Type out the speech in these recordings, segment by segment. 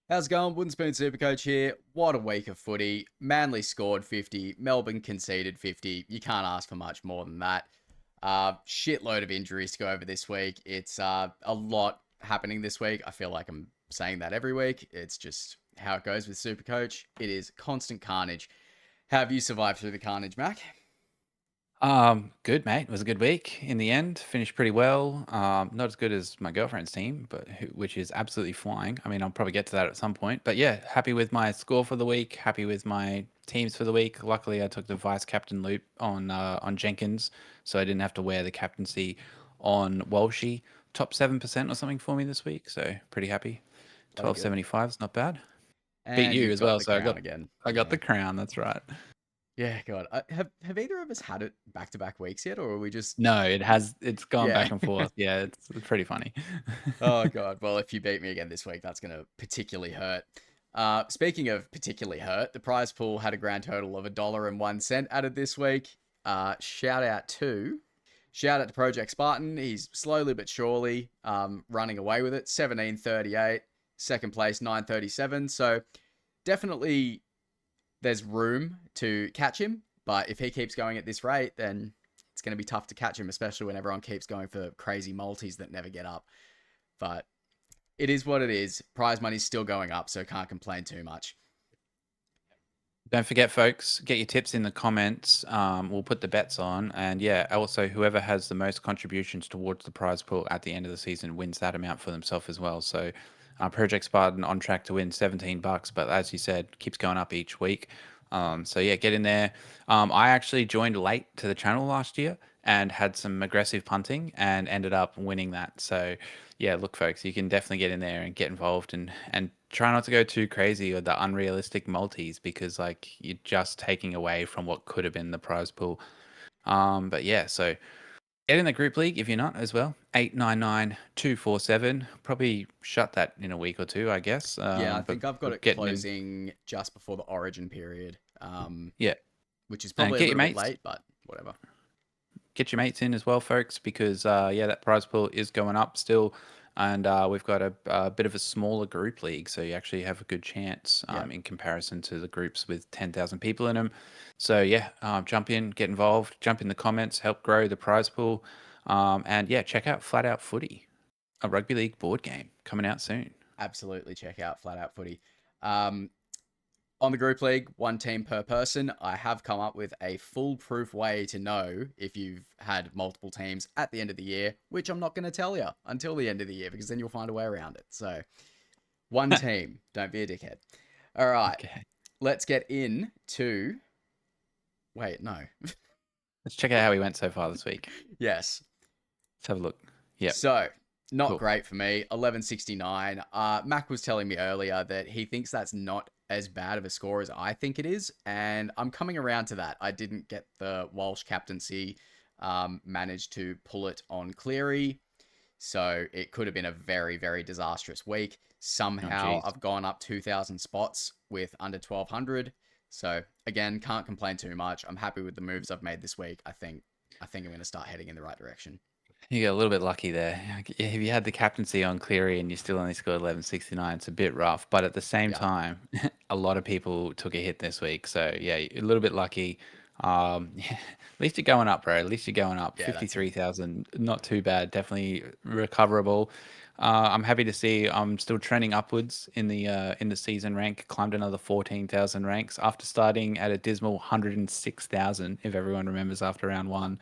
How's it going? Wooden Spoon Supercoach here. What a week of footy. Manly scored 50. Melbourne conceded 50. You can't ask for much more than that. Shitload of injuries to go over this week. It's a lot happening this week. I feel like I'm saying that every week. It's just how it goes with Supercoach. It is constant carnage. How have you survived through the carnage, Mac? Good, mate. It was a good week in the end. Finished pretty well. Not as good as my girlfriend's team, but which is absolutely flying. I mean, I'll probably get to that at some point. But yeah, happy with my score for the week. Happy with my teams for the week. Luckily, I took the vice captain loop on Jenkins, so I didn't have to wear the captaincy on Walshy. Top 7% or something for me this week, so pretty happy. Bloody good. 1275 is not bad. Beat And you you've as got well, the so I crown got again. I got Yeah. the crown. That's right. Yeah, God. Have either of us had it back to back weeks yet, or are we just. No, it has. It's gone Yeah. back and forth. Yeah, it's pretty funny. Oh god. Well, if you beat me again this week, that's going to particularly hurt. Speaking of particularly hurt, the prize pool had a grand total of $1.01 added this week. Shout out to Project Spartan. He's slowly but surely running away with it. 1738, second place 937. So definitely there's room to catch him, but if he keeps going at this rate, then it's going to be tough to catch him, especially when everyone keeps going for crazy multis that never get up. But it is what it is. Prize money's still going up, so can't complain too much. Don't forget, folks, get your tips in the comments. We'll put the bets on. And yeah, also, whoever has the most contributions towards the prize pool at the end of the season wins that amount for themselves as well. So, Project Spartan on track to win $17, but as you said, keeps going up each week. So yeah, get in there. I actually joined late to the channel last year and had some aggressive punting and ended up winning that. So yeah, look, folks, you can definitely get in there and get involved and try not to go too crazy with the unrealistic multis because like you're just taking away from what could have been the prize pool. But yeah, so get in the group league if you're not as well. 899-247. Probably shut that in a week or two, I guess. Yeah, I But think I've got we're it getting in. closing just before the Origin period, Yeah, which is and probably a get your little bit mates. late, but whatever. Get your mates in as well, folks, because yeah, that prize pool is going up still, and we've got a bit of a smaller group league, so you actually have a good chance Yeah, in comparison to the groups with 10,000 people in them. So yeah, jump in, get involved, jump in the comments, help grow the prize pool, and yeah, check out Flat Out Footy, a rugby league board game coming out soon. absolutely check out Flat Out Footy. Um, on the group league, one team per person, I have come up with a foolproof way to know if you've had multiple teams at the end of the year, which I'm not going to tell you until the end of the year because then you'll find a way around it. So, one team, don't be a dickhead. All right, Okay, let's get into. Wait, no. let's check out how we went so far this week. Yes. Let's have a look. Yep, So, not cool. great for me. 1169. Mac was telling me earlier that he thinks that's not as bad of a score as I think it is. And I'm coming around to that. I didn't get the Walsh captaincy, managed to pull it on Cleary. So it could have been a very, very disastrous week. Oh, Somehow geez. I've gone up 2,000 spots with under 1,200. So again, can't complain too much. I'm happy with the moves I've made this week. I think I'm going to start heading in the right direction. You got a little bit lucky there. If you had the captaincy on Cleary and you still only scored 1169, it's a bit rough. But at the same Yeah. time, a lot of people took a hit this week. So yeah, a little bit lucky. Yeah, at least you're going up, bro. At least you're going up. Yeah, that's it. 53,000, not too bad. Definitely recoverable. I'm happy to see I'm still trending upwards in the season rank. Climbed another 14,000 ranks after starting at a dismal 106,000. If everyone remembers after round one,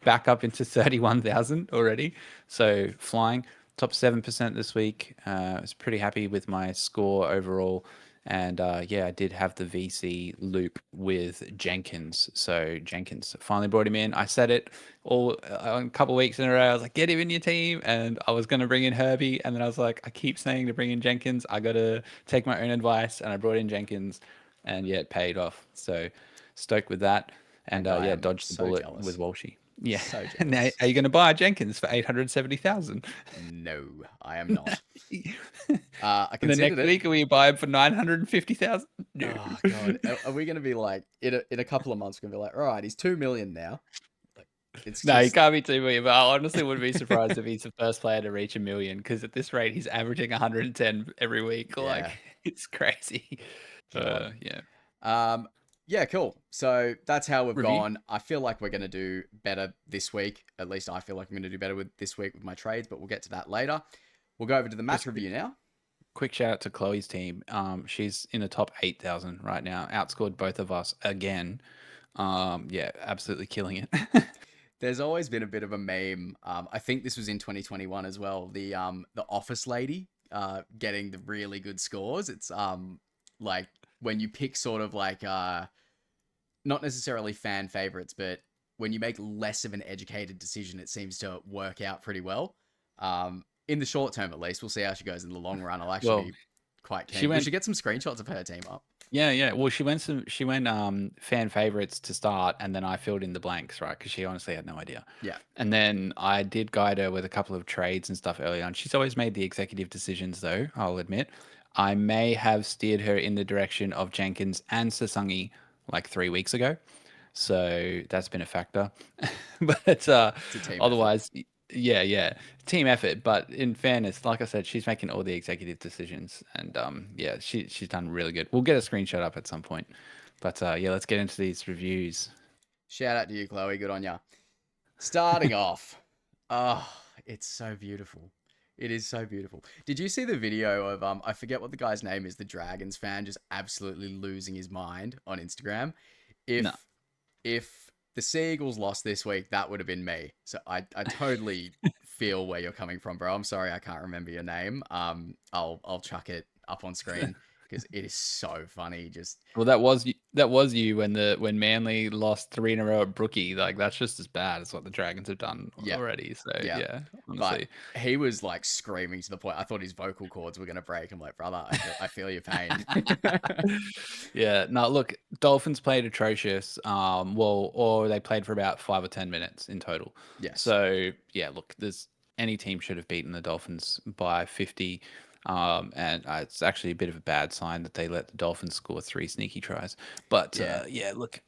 back up into 31,000 already. So flying top 7% this week. I was pretty happy with my score overall. And yeah, I did have the VC loop with Jenkins. So Jenkins finally brought him in. I said it all a couple of weeks in a row. I was like, get him in your team. And I was going to bring in Herbie. And then I was like, I keep saying to bring in Jenkins. I got to take my own advice. And I brought in Jenkins. And yeah, it paid off. So stoked with that. And And I yeah, am dodged the so bullet with jealous. Walshy. Yeah. So Now, jealous. are you going to buy Jenkins for 870,000? No, I am not. And I then considered next it. week, are we buy him for 950,000? No. Oh god, are we going to be like in a couple of months? We're going to be like, all right, he's 2 million now. Like, It's No, he just, can't be 2 million, but I honestly wouldn't be surprised if he's the first player to reach 1 million because at this rate, he's averaging 110 every week. Like, yeah, it's crazy. killing. Yeah. Um, yeah, cool. So that's how we've Review? gone. I feel like we're going to do better this week. At least I feel like I'm going to do better with this week with my trades, but we'll get to that later. We'll go over to the match Just review now. quick shout out to Chloe's team. She's in the top 8,000 right now. Outscored both of us again. Yeah, absolutely killing it. There's always been a bit of a meme. I think this was in 2021 as well. The office lady getting the really good scores. It's like when you pick sort of like not necessarily fan favorites, but when you make less of an educated decision, it seems to work out pretty well. In the short term, at least, we'll see how she goes in the long run. I'll actually Well, be quite she keen. We went should get some screenshots of her team up. Yeah, yeah. Well, she went fan favorites to start, and then I filled in the blanks, right? Because she honestly had no idea. Yeah, And then I did guide her with a couple of trades and stuff early on. She's always made the executive decisions, though, I'll admit. I may have steered her in the direction of Jenkins and Sasangi like 3 weeks ago. So that's been a factor. But it's a team effort. otherwise, yeah, yeah, team effort. But in fairness, like I said, she's making all the executive decisions, and yeah, she's done really good. We'll get a screenshot up at some point. But yeah, let's get into these reviews. Shout out to you, Chloe. Good on ya. Starting off, oh, it's so beautiful. It is so beautiful. Did you see the video of I forget what the guy's name is, the Dragons fan just absolutely losing his mind on Instagram? No. If the Seagulls lost this week, that would have been me. So I totally feel where you're coming from, bro. I'm sorry I can't remember your name. I'll chuck it up on screen because it is so funny. Just Well, that was you when Manly lost 3 in a row at Brookie. Like that's just as bad as what the Dragons have done yeah, already. So yeah. yeah, But honestly. he was like screaming to the point I thought his vocal cords were gonna break. I'm like, brother, I feel your pain. Yeah, no, look, Dolphins played atrocious. Well, or they played for about 5 or 10 minutes in total. Yes. So yeah, look, there's any team should have beaten the Dolphins by 50. And it's actually a bit of a bad sign that they let the Dolphins score 3 sneaky tries. But Yeah. yeah, look,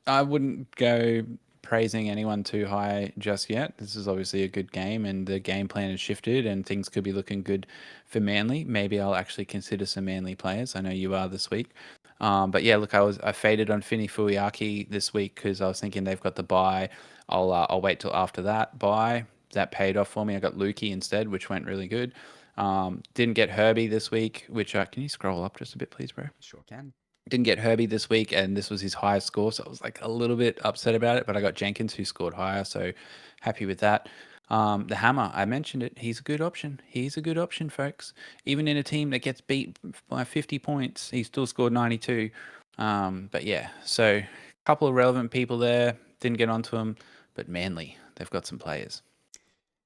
I wouldn't go praising anyone too high just yet. This is obviously a good game, and the game plan has shifted, and things could be looking good for Manly. Maybe I'll actually consider some Manly players. I know you are this week. But yeah, look, I faded on Fini Fuiaki this week because I was thinking they've got the bye. I'll wait till after that bye. That paid off for me. I got Lukey instead, which went really good. Didn't get Herbie this week, which can you scroll up just a bit, please, bro? Sure can. Didn't get Herbie this week, and this was his highest score, so I was like a little bit upset about it. But I got Jenkins, who scored higher, so happy with that. The Hammer, I mentioned it. He's a good option. He's a good option, folks. Even in a team that gets beat by 50 points, he still scored 92. But yeah, so a couple of relevant people there. Didn't get onto him, but Manly, they've got some players.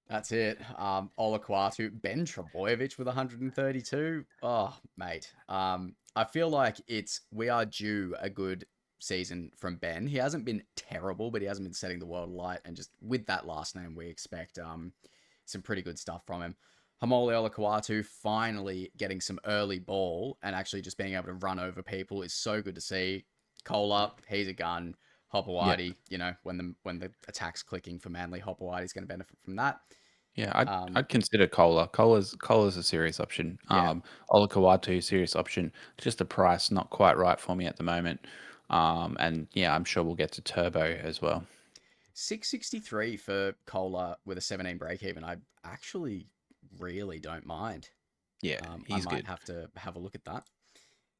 That's it. Olaquatu, Ben Trebojevic with 132. Oh, mate. I feel like we are due a good season from Ben. He hasn't been terrible, but he hasn't been setting the world alight. And just with that last name, we expect some pretty good stuff from him. Hamole Olaquatu finally getting some early ball and actually just being able to run over people is so good to see. Cola, he's a gun. Yeah. Hopewadi, when the attack's clicking for Manly, Hopewadi's going to benefit from that. Yeah, I'd Um, I'd consider Cola. Cola's a serious option. yeah, Olakawatu, serious option. Just the price not quite right for me at the moment. And yeah, I'm sure we'll get to Turbo as well. 663 for Cola with a 17 break even. I actually really don't mind. Yeah, I he's might good. have to have a look at that.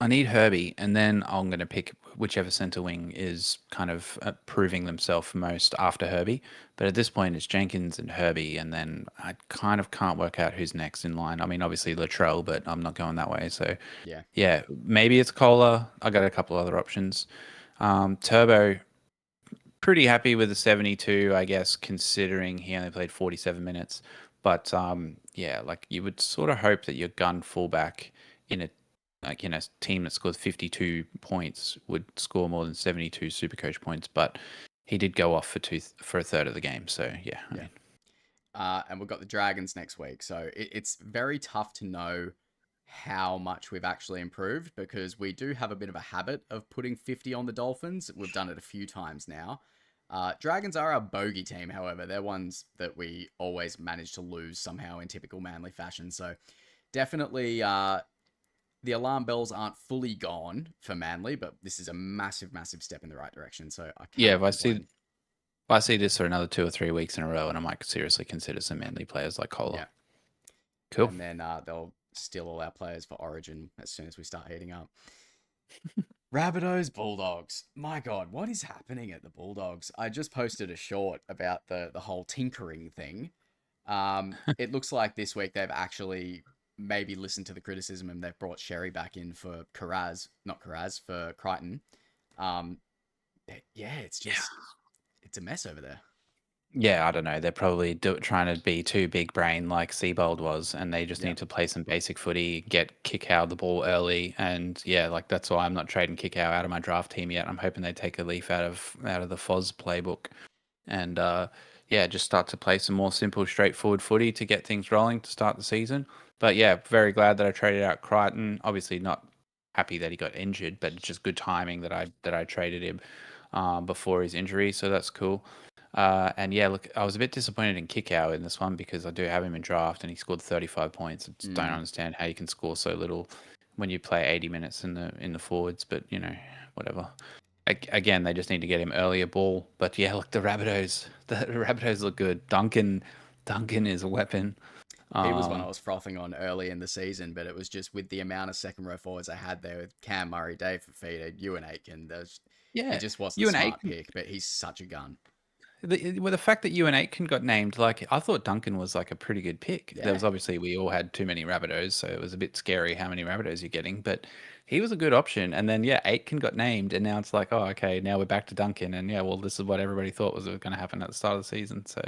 I need Herbie, and then I'm going to pick whichever center wing is kind of proving themselves most after Herbie. But at this point, it's Jenkins and Herbie, and then I kind of can't work out who's next in line. I mean, obviously Latrell, but I'm not going that way. So Yeah. yeah, maybe it's Cola. I got a couple other options. Turbo, pretty happy with the 72, I guess, considering he only played 47 minutes. But yeah, like you would sort of hope that your gun fullback in a team that scores 52 points would score more than 72 Supercoach points. But he did go off for a third of the game. So yeah, I Yeah. mean, And we've got the Dragons next week. So it's very tough to know how much we've actually improved because we do have a bit of a habit of putting 50 on the Dolphins. We've done it a few times now. Dragons are a bogey team, however. They're ones that we always manage to lose somehow in typical Manly fashion. So definitely the alarm bells aren't fully gone for Manly, but this is a massive, massive step in the right direction. So I Yeah, cannot complain. if I see this for another 2 or 3 weeks in a row, and I might seriously consider some Manly players like Kohler. Yeah. Cool. And then they'll steal all our players for Origin as soon as we start heating up. Rabbitohs, Bulldogs. My God, what is happening at the Bulldogs? I just posted a short about the whole tinkering thing. It looks like this week they've actually maybe listened to the criticism and they've brought Sherry back in for for Crichton. Yeah, it's just it's a mess over there. Yeah, I don't know. They're probably trying to be too big brain like Seabold was, and they just Yeah. need to play some basic footy, get kick out the ball early, and yeah, like that's why I'm not trading kick out of my draft team yet. I'm hoping they take a leaf out of the Foz playbook, and yeah, just start to play some more simple, straightforward footy to get things rolling to start the season. But yeah, very glad that I traded out Crichton. Obviously, not happy that he got injured, but it's just good timing that I traded him before his injury, so that's cool. And yeah, look, I was a bit disappointed in Kickow in this one because I do have him in draft and he scored 35 points. I just don't Mm. understand how you can score so little when you play 80 minutes in the forwards, but whatever. Again, they just need to get him earlier ball. But yeah, look, the Rabbitohs look good. Duncan is a weapon. He was one I Um, was frothing on early in the season, but it was just with the amount of second row forwards I had there with Cam Murray, Dave Fafita, Ewan Aitken. It yeah, just wasn't you a and smart Aiken. pick, but he's such a gun. The fact that you and Aitken got named, like I thought Duncan was like a pretty good pick. There Yeah. was obviously we all had too many Rabbitohs, so it was a bit scary how many Rabbitohs you're getting. But he was a good option. And then yeah, Aitken got named, and now it's like, oh, okay, now we're back to Duncan, and yeah, well, this is what everybody thought was going to happen at the start of the season. So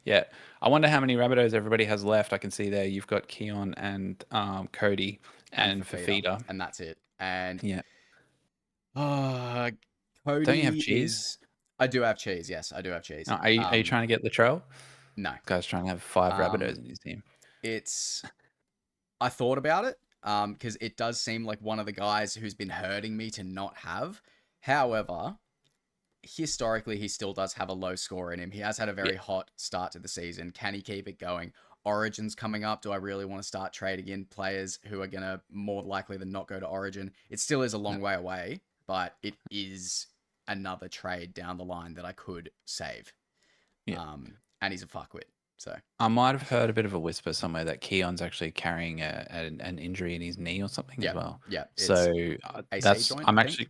yeah, I wonder how many Rabbitohs everybody has left. I can see there you've got Keon and Cody And and Fafita, Fafita. and that's it. And Yeah, uh, don't you have Cody cheese? is. I do have cheese. Yes, I do have cheese. Are you trying to get Latrell? No. Guy's trying to have 5 Rabbitohs Um, in his team. it's. I thought about it. Because it does seem like one of the guys who's been hurting me to not have. However, historically, he still does have a low score in him. He has had a Yeah. very hot start to the season. Can he keep it going? Origin's coming up. Do I really want to start trading in players who are going to more likely than not go to Origin? It still is a long way away, but it is another trade down the line that I could save. Yeah. And he's a fuckwit. So, I might have heard a bit of a whisper somewhere that Keon's actually carrying an injury in his knee or something as yeah, well. yeah, it's So AC joint, I think.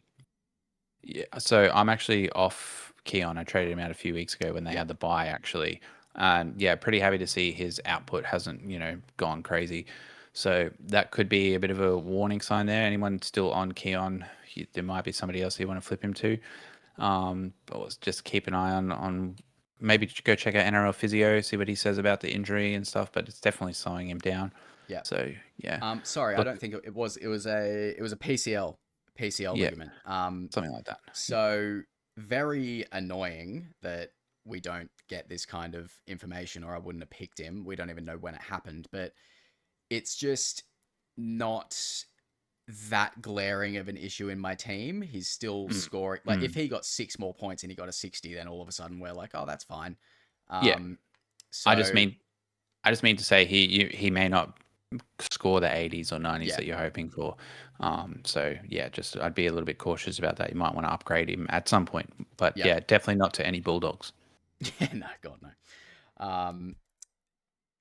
I'm actually off Keon. I traded him out a few weeks ago when they Yeah, had the bye actually, and yeah, pretty happy to see his output hasn't gone crazy. So that could be a bit of a warning sign there. Anyone still on Keon? There might be somebody else you want to flip him to. But let's just keep an eye on maybe go check out NRL Physio, see what he says about the injury and stuff. But it's definitely slowing him down. yeah. So yeah, Sorry, I look, don't think it was. It was a PCL yeah, ligament. something like that. Yeah, So very annoying that we don't get this kind of information, or I wouldn't have picked him. We don't even know when it happened, but it's just not that glaring of an issue in my team. He's still mm, scoring. Like if mm, he got 6 more points and he got a 60, then all of a sudden we're like, oh, that's fine. yeah. Um, I just so mean I just mean to say he may not score the 80s or 90s yeah, that you're hoping for. So yeah, just I'd be a little bit cautious about that. You might want to upgrade him at some point, but yeah, yeah, definitely not to any Bulldogs. yeah, no, God no.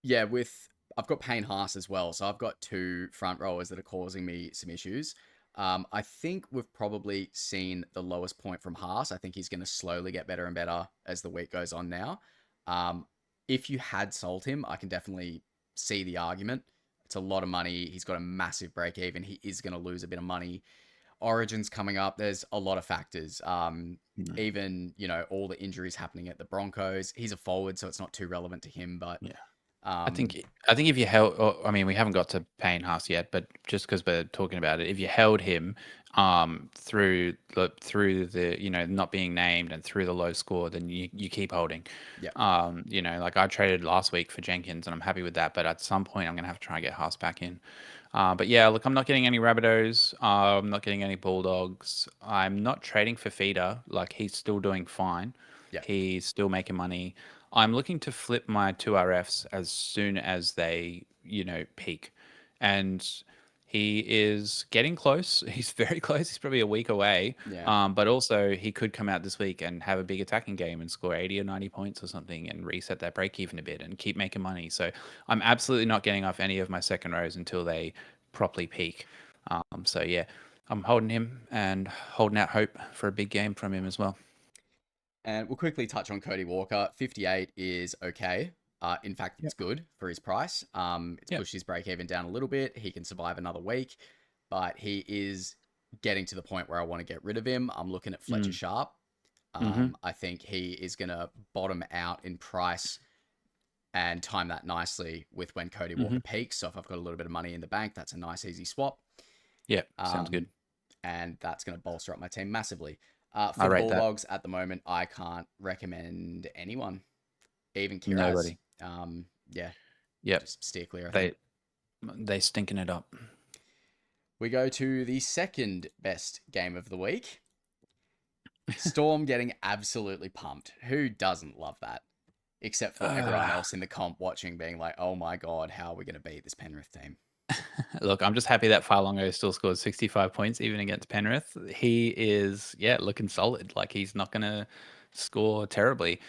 Yeah, with I've got Payne Haas as well, so I've got two front rowers that are causing me some issues. I think we've probably seen the lowest point from Haas. I think he's going to slowly get better and better as the week goes on now. Um, if you had sold him, I can definitely see the argument. It's a lot of money. He's got a massive break even. He is going to lose a bit of money. Origins coming up. There's a lot of factors. Mm, Even all the injuries happening at the Broncos. He's a forward, so it's not too relevant to him. But yeah. I um, think I think if you held, I mean, we haven't got to Payne Haas yet, but just because we're talking about it, if you held him through the not being named and through the low score, then you keep holding. yeah. Like I traded last week for Jenkins, and I'm happy with that. But at some point, I'm gonna have to try and get Haas back in. But yeah, look, I'm not getting any Rabbitohs. I'm not getting any Bulldogs. I'm not trading for Feeder. Like he's still doing fine. Yeah. He's still making money. I'm looking to flip my two RFs as soon as they, peak. And he is getting close. He's very close. He's probably a week away. Yeah. But also, he could come out this week and have a big attacking game and score 80 or 90 points or something and reset that break even a bit and keep making money. So I'm absolutely not getting off any of my second rows until they properly peak. So yeah, I'm holding him and holding out hope for a big game from him as well. And we'll quickly touch on Cody Walker. 58 is okay. In fact, it's Yep. good for his price. It's Yep. pushed his break even down a little bit. He can survive another week, but he is getting to the point where I want to get rid of him. I'm looking at Fletcher Mm. Sharp. Mm-hmm. I think he is going to bottom out in price and time that nicely with when Cody Mm-hmm. Walker peaks. So if I've got a little bit of money in the bank, that's a nice, easy swap. Yep. Sounds Um, good. and that's going to bolster up my team massively. I For the rate that. Bulldogs at the moment, I can't recommend anyone, even Kiraz. Nobody. Yeah, Yep. just steer clear, I They think. they stinking it up. We go to the second best game of the week. Storm getting absolutely pumped. Who doesn't love that? Except for everyone Uh, else in the comp watching, being like, oh my God, how are we going to beat this Penrith team? Look, I'm just happy that Farlongo still scored 65 points even against Penrith. He is, yeah, looking solid. Like he's not going to score terribly.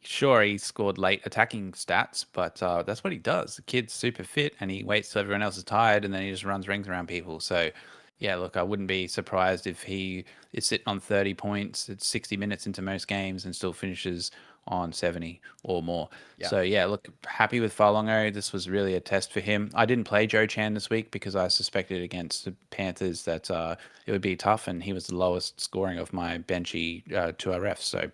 Sure, he scored late attacking stats, but that's what he does. The kid's super fit and he waits till everyone else is tired and then he just runs rings around people. So, yeah, look, I wouldn't be surprised if he is sitting on 30 points. It's 60 minutes into most games and still finishes on 70 or more. Yeah, So yeah, look, happy with Farlongo. This was really a test for him. I didn't play Joe Chan this week because I suspected against the Panthers that it would be tough, and he was the lowest scoring of my benchy 2RF. So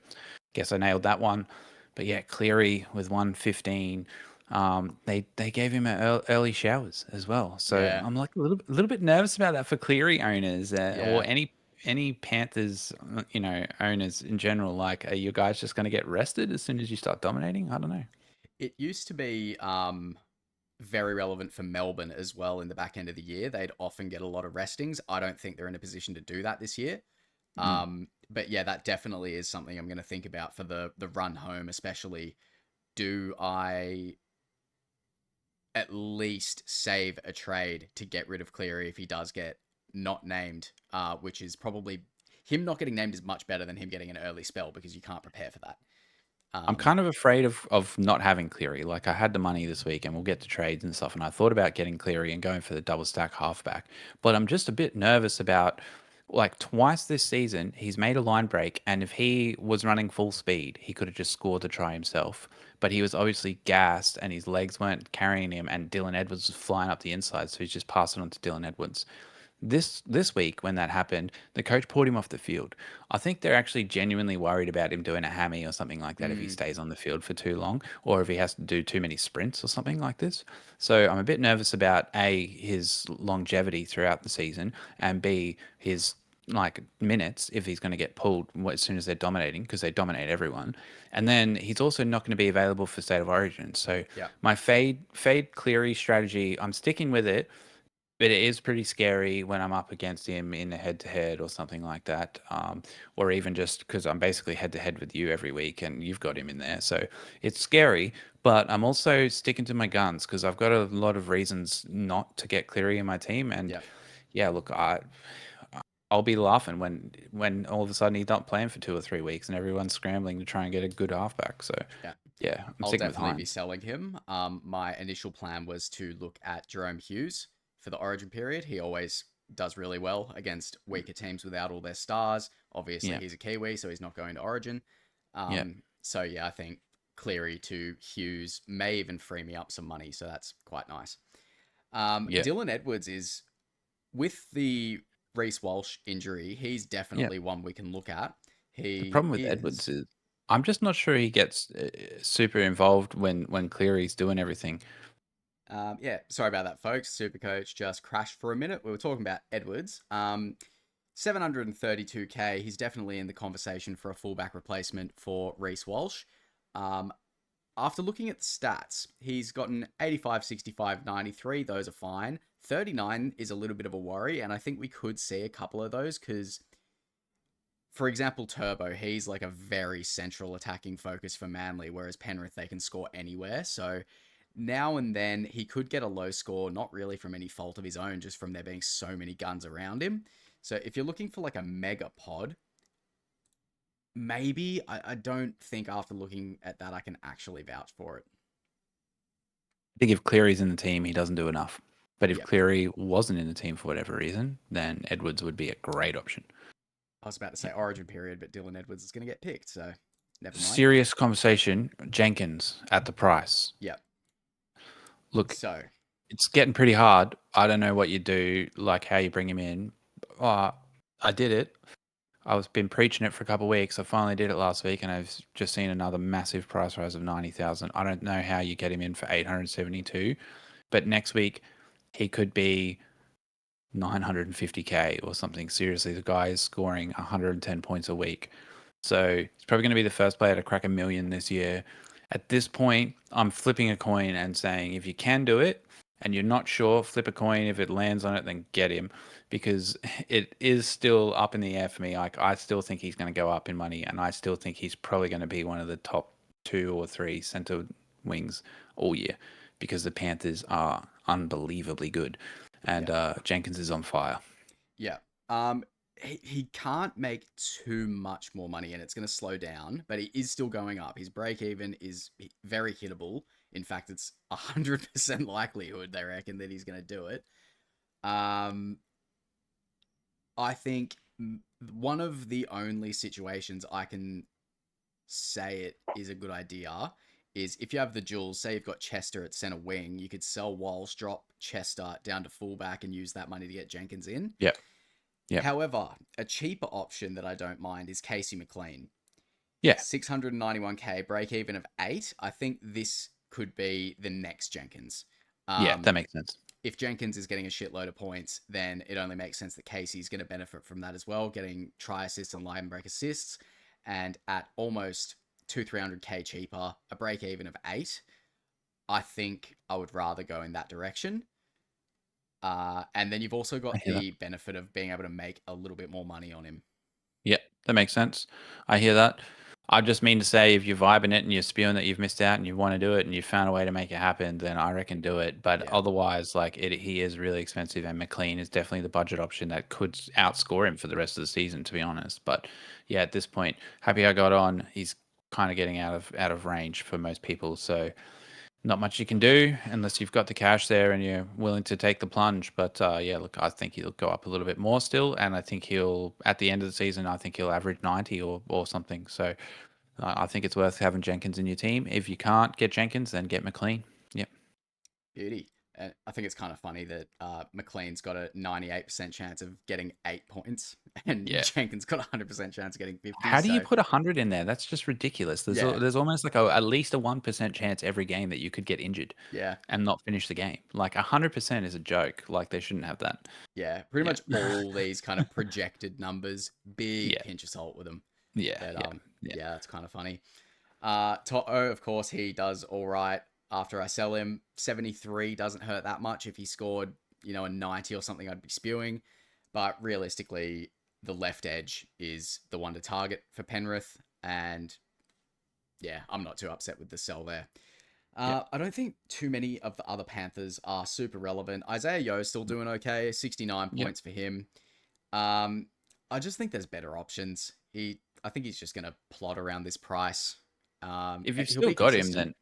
guess I nailed that one. But yeah, Cleary with 115. They gave him early showers as well. So yeah, I'm like a little bit nervous about that for Cleary owners or yeah. any Panthers, owners in general. Like, are you guys just going to get rested as soon as you start dominating? I don't know. It used to be very relevant for Melbourne as well in the back end of the year. They'd often get a lot of restings. I don't think they're in a position to do that this year. Mm. But yeah, that definitely is something I'm going to think about for the run home, especially. Do I at least save a trade to get rid of Cleary if he does get not named, which is probably him not getting named is much better than him getting an early spell because you can't prepare for that. I'm kind of afraid of not having Cleary. Like I had the money this week, and we'll get to trades and stuff. And I thought about getting Cleary and going for the double stack halfback, but I'm just a bit nervous about like twice this season he's made a line break, and if he was running full speed, he could have just scored the try himself. But he was obviously gassed, and his legs weren't carrying him, and Dylan Edwards was flying up the inside, so he's just passing on to Dylan Edwards. This week when that happened, the coach pulled him off the field. I think they're actually genuinely worried about him doing a hammy or something like that if he Mm, stays on the field for too long, or if he has to do too many sprints or something like this. So I'm a bit nervous about A, his longevity throughout the season, and B, his like minutes if he's going to get pulled as soon as they're dominating because they dominate everyone. And then he's also not going to be available for State of Origin. So yeah, my fade Cleary strategy, I'm sticking with it, but it is pretty scary when I'm up against him in a head to head or something like that. Or even just because I'm basically head to head with you every week and you've got him in there. So it's scary, but I'm also sticking to my guns because I've got a lot of reasons not to get Cleary in my team. And yeah, yeah, look, I'll be laughing when all of a sudden he's not playing for 2 or 3 weeks and everyone's scrambling to try and get a good halfback. So yeah. yeah, I'm I'll sticking with definitely be Hines. selling him. My initial plan was to look at Jerome Hughes for the Origin period. He always does really well against weaker teams without all their stars. Obviously, Yeah, he's a Kiwi, so he's not going to Origin. yeah, So yeah, I think Cleary to Hughes may even free me up some money, so that's quite nice. yeah. Dylan Edwards is with the Reece Walsh injury. He's Yeah. definitely one we can look at. The He problem with Edwards is is I'm just not sure he gets super involved when Cleary's doing everything. Yeah, sorry about that, folks. Supercoach just crashed for a minute. We were talking about Edwards. 732K. He's definitely in the conversation for a fullback replacement for Reece Walsh. Um, After looking at the stats, he's gotten 85, 65, 93. Those are fine. 39 is a little bit of a worry, and I think we could see a couple of those because for example, Turbo, he's like a very central attacking focus for Manly, whereas Penrith, they can score anywhere. So now and then he could get a low score, not really from any fault of his own, just from there being so many guns around him. So if you're looking for like a mega pod, maybe I don't think after looking at that I can actually vouch for it. I think if Cleary's in the team, he doesn't do enough. But if Yep. Cleary wasn't in the team for whatever reason, then Edwards would be a great option. I was about to say Yeah. Origin period, but Dylan Edwards is going to get picked, so never mind. Serious conversation. Jenkins at the price. Yep. Look, So it's getting pretty hard. I don't know what you do, like how you bring him in. I did it. I was been preaching it for a couple of weeks. I finally did it last week, and I've just seen another massive price rise of 90,000. I don't know how you get him in for 872, but next week he could be 950k or something. Seriously, the guy is scoring 110 points a week. So he's probably going to be the first player to crack 1 million this year. At this point, I'm flipping a coin and saying, if you can do it and you're not sure, flip a coin. If it lands on it, then get him, because it is still up in the air for me. Like, I still think he's going to go up in money, and I still think he's probably going to be one of the top 2 or 3 center wings all year, because the Panthers are unbelievably good, and Jenkins is on fire. yeah, he can't make too much more money, and it's going to slow down, but he is still going up. His break even is very hittable. In fact, it's 100% likelihood they reckon that he's going to do it. I think one of the only situations I can say it is a good idea is if you have the duels, say you've got Chester at center wing, you could sell Walsh, drop Chester down to fullback, and use that money to get Jenkins in. Yeah. Yeah. However, a cheaper option that I don't mind is Casey McLean. Yeah. 691k, break even of 8. I think this could be the next Jenkins. Yeah, that makes sense. If Jenkins is getting a shitload of points, then it only makes sense that Casey's going to benefit from that as well, getting try assists and line break assists. And at almost 300k cheaper, a break even of 8, I think I would rather go in that direction. And then you've also got the benefit of being able to make a little bit more money on him. Yeah, that makes sense. I hear that. I just mean to say, if you're vibing it and you're spewing that you've missed out and you want to do it and you found a way to make it happen, then I reckon do it. But otherwise, like, he is really expensive, and McLean is definitely the budget option that could outscore him for the rest of the season, to be honest. But yeah, at this point, happy I got on. He's kind of getting out of range for most people, so not much you can do unless you've got the cash there and you're willing to take the plunge. But yeah, look, I think he'll go up a little bit more still, and I think he'll, at the end of the season, I think he'll average 90 or something. So I think it's worth having Jenkins in your team. If you can't get Jenkins, then get McLean. Yep. Beauty. And I think it's kind of funny that McLean's got a 98% chance of getting 8 points, and Jenkins got a 100% chance of getting 50. How do you put 100 in there? That's just ridiculous. There's almost like at least a 1% chance every game that you could get injured. Yeah. And not finish the game. Like, 100% is a joke. Like, they shouldn't have that. Yeah. Pretty much all these kind of projected numbers, big pinch of salt with them. Yeah. But, yeah, it's kind of funny. To'o, of course, he does all right after I sell him. 73 doesn't hurt that much. If he scored, a 90 or something, I'd be spewing. But realistically, the left edge is the one to target for Penrith. And yeah, I'm not too upset with the sell there. I don't think too many of the other Panthers are super relevant. Isaiah Yo's still doing okay. 69 points for him. I just think there's better options. I think he's just going to plot around this price. If you've still got him, then...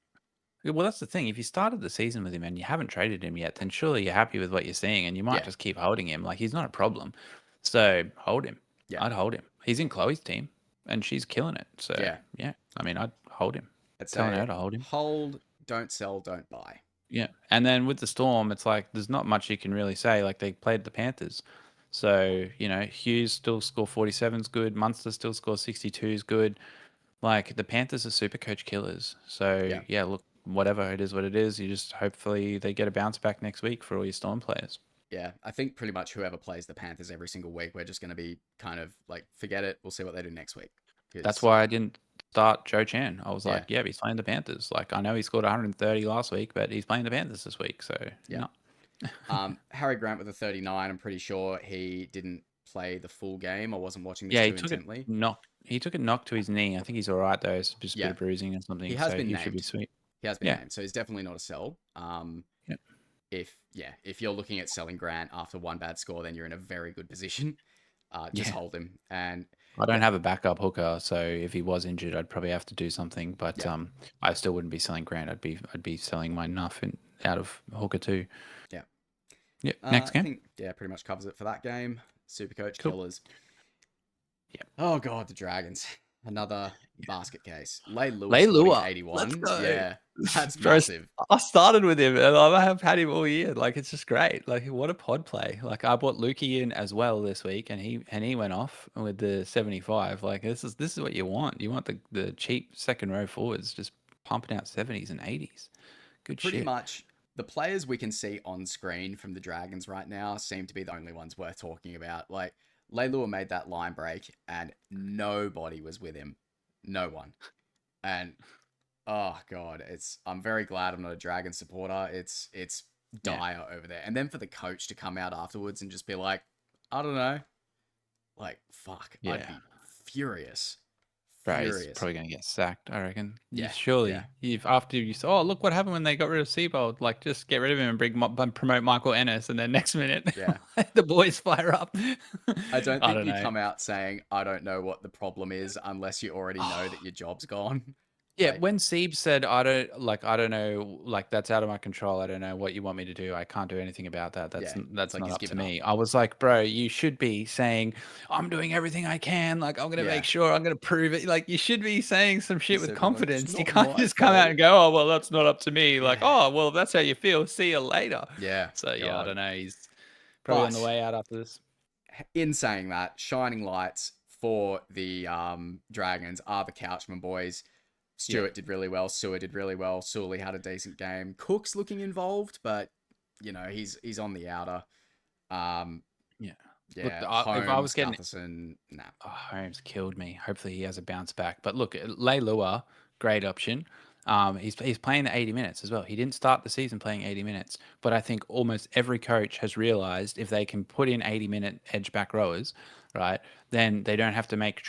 Well, that's the thing. If you started the season with him and you haven't traded him yet, then surely you're happy with what you're seeing, and you might just keep holding him. Like, he's not a problem. So hold him. Yeah. I'd hold him. He's in Chloe's team, and she's killing it. So, yeah. I mean, I'd hold him. Telling her to hold him. Hold, don't sell, don't buy. Yeah. And then with the Storm, it's like there's not much you can really say. Like, they played the Panthers. So, Hughes still score 47 is good. Munster still score 62 is good. Like, the Panthers are SuperCoach killers. So, yeah, look, whatever, it is what it is. You just hopefully they get a bounce back next week for all your Storm players. Yeah, I think pretty much whoever plays the Panthers every single week, we're just going to be kind of like, forget it. We'll see what they do next week. That's why I didn't start Joe Chan. I was like, he's playing the Panthers. Like, I know he scored 130 last week, but he's playing the Panthers this week. So, Harry Grant with a 39. I'm pretty sure he didn't play the full game. I wasn't watching this Yeah, too intently. he took a knock to his knee. I think he's all right though. It's just a bit Yeah, of bruising or he something, has so been he should be named. sweet. He has been Yeah. named, so he's definitely not a sell. Yeah. If you're looking at selling Grant after one bad score, then you're in a very good position. Just Yeah. hold him, and I don't yeah, have a backup hooker, so if he was injured, I'd probably have to do something. But yeah, I still wouldn't be selling Grant. I'd be selling my Nuff out of hooker too. yeah. Yep. Next I game. think pretty much covers it for that game. Supercoach Cool. killers. Yep. Oh god, the Dragons. Another basket case. Leilua scored his Leilua, let's 81. go. Yeah, that's Bro, massive. I started with him and I have had him all year. Like it's just great. Like what a pod play. Like I bought Lukey in as well this week and he went off with the 75. Like this is what you want. You want the cheap second row forwards just pumping out 70s and 80s. Good Pretty shit. much the players we can see on screen from the Dragons right now seem to be the only ones worth talking about. Like, Leilua made that line break and nobody was with him. No one. And oh god, I'm very glad I'm not a Dragon supporter. It's Yeah. dire over there. And then for the coach to come out afterwards and just be like, I don't know. Like, fuck. I'd Yeah. be furious. Bro, he's Furious. probably gonna get sacked, I reckon. You Yeah. surely, Yeah. you've after you saw, oh look what happened when they got rid of Seabold. Like just get rid of him and promote Michael Ennis, and then next minute Yeah. the boys fire up. I don't I think don't you know. come out saying, I don't know what the problem is unless you already know that your job's gone. Yeah, Like, when Sieb said, I don't know, like that's out of my control. I don't know what you want me to do. I can't do anything about that. yeah, it's That's like not he's up to given up. me. I was like, bro, you should be saying, I'm doing everything I can. Like I'm gonna Yeah. make sure. I'm gonna prove it. Like you should be saying some shit with Instead of being like, it's confidence. You not can't my just come out fault. and go, oh well, that's not up to me. Like, Yeah. oh well, if that's how you feel. See you later. Yeah. So yeah, I God. don't know. He's probably on the But way out after this. in saying that, shining lights for the Dragons are the Couchman boys. Yeah, Stewart did really well. Sewer did really well. Sully had a decent game. Cook's looking involved, but he's on the outer. Um, yeah. Look, yeah, if I was Holmes, getting Gutherson, nah. Oh, Holmes killed me. Hopefully he has a bounce back. But look, Leilua, great option. He's playing the 80 minutes as well. He didn't start the season playing 80 minutes, but I think almost every coach has realized if they can put in 80-minute edge back rowers, right, then they don't have to make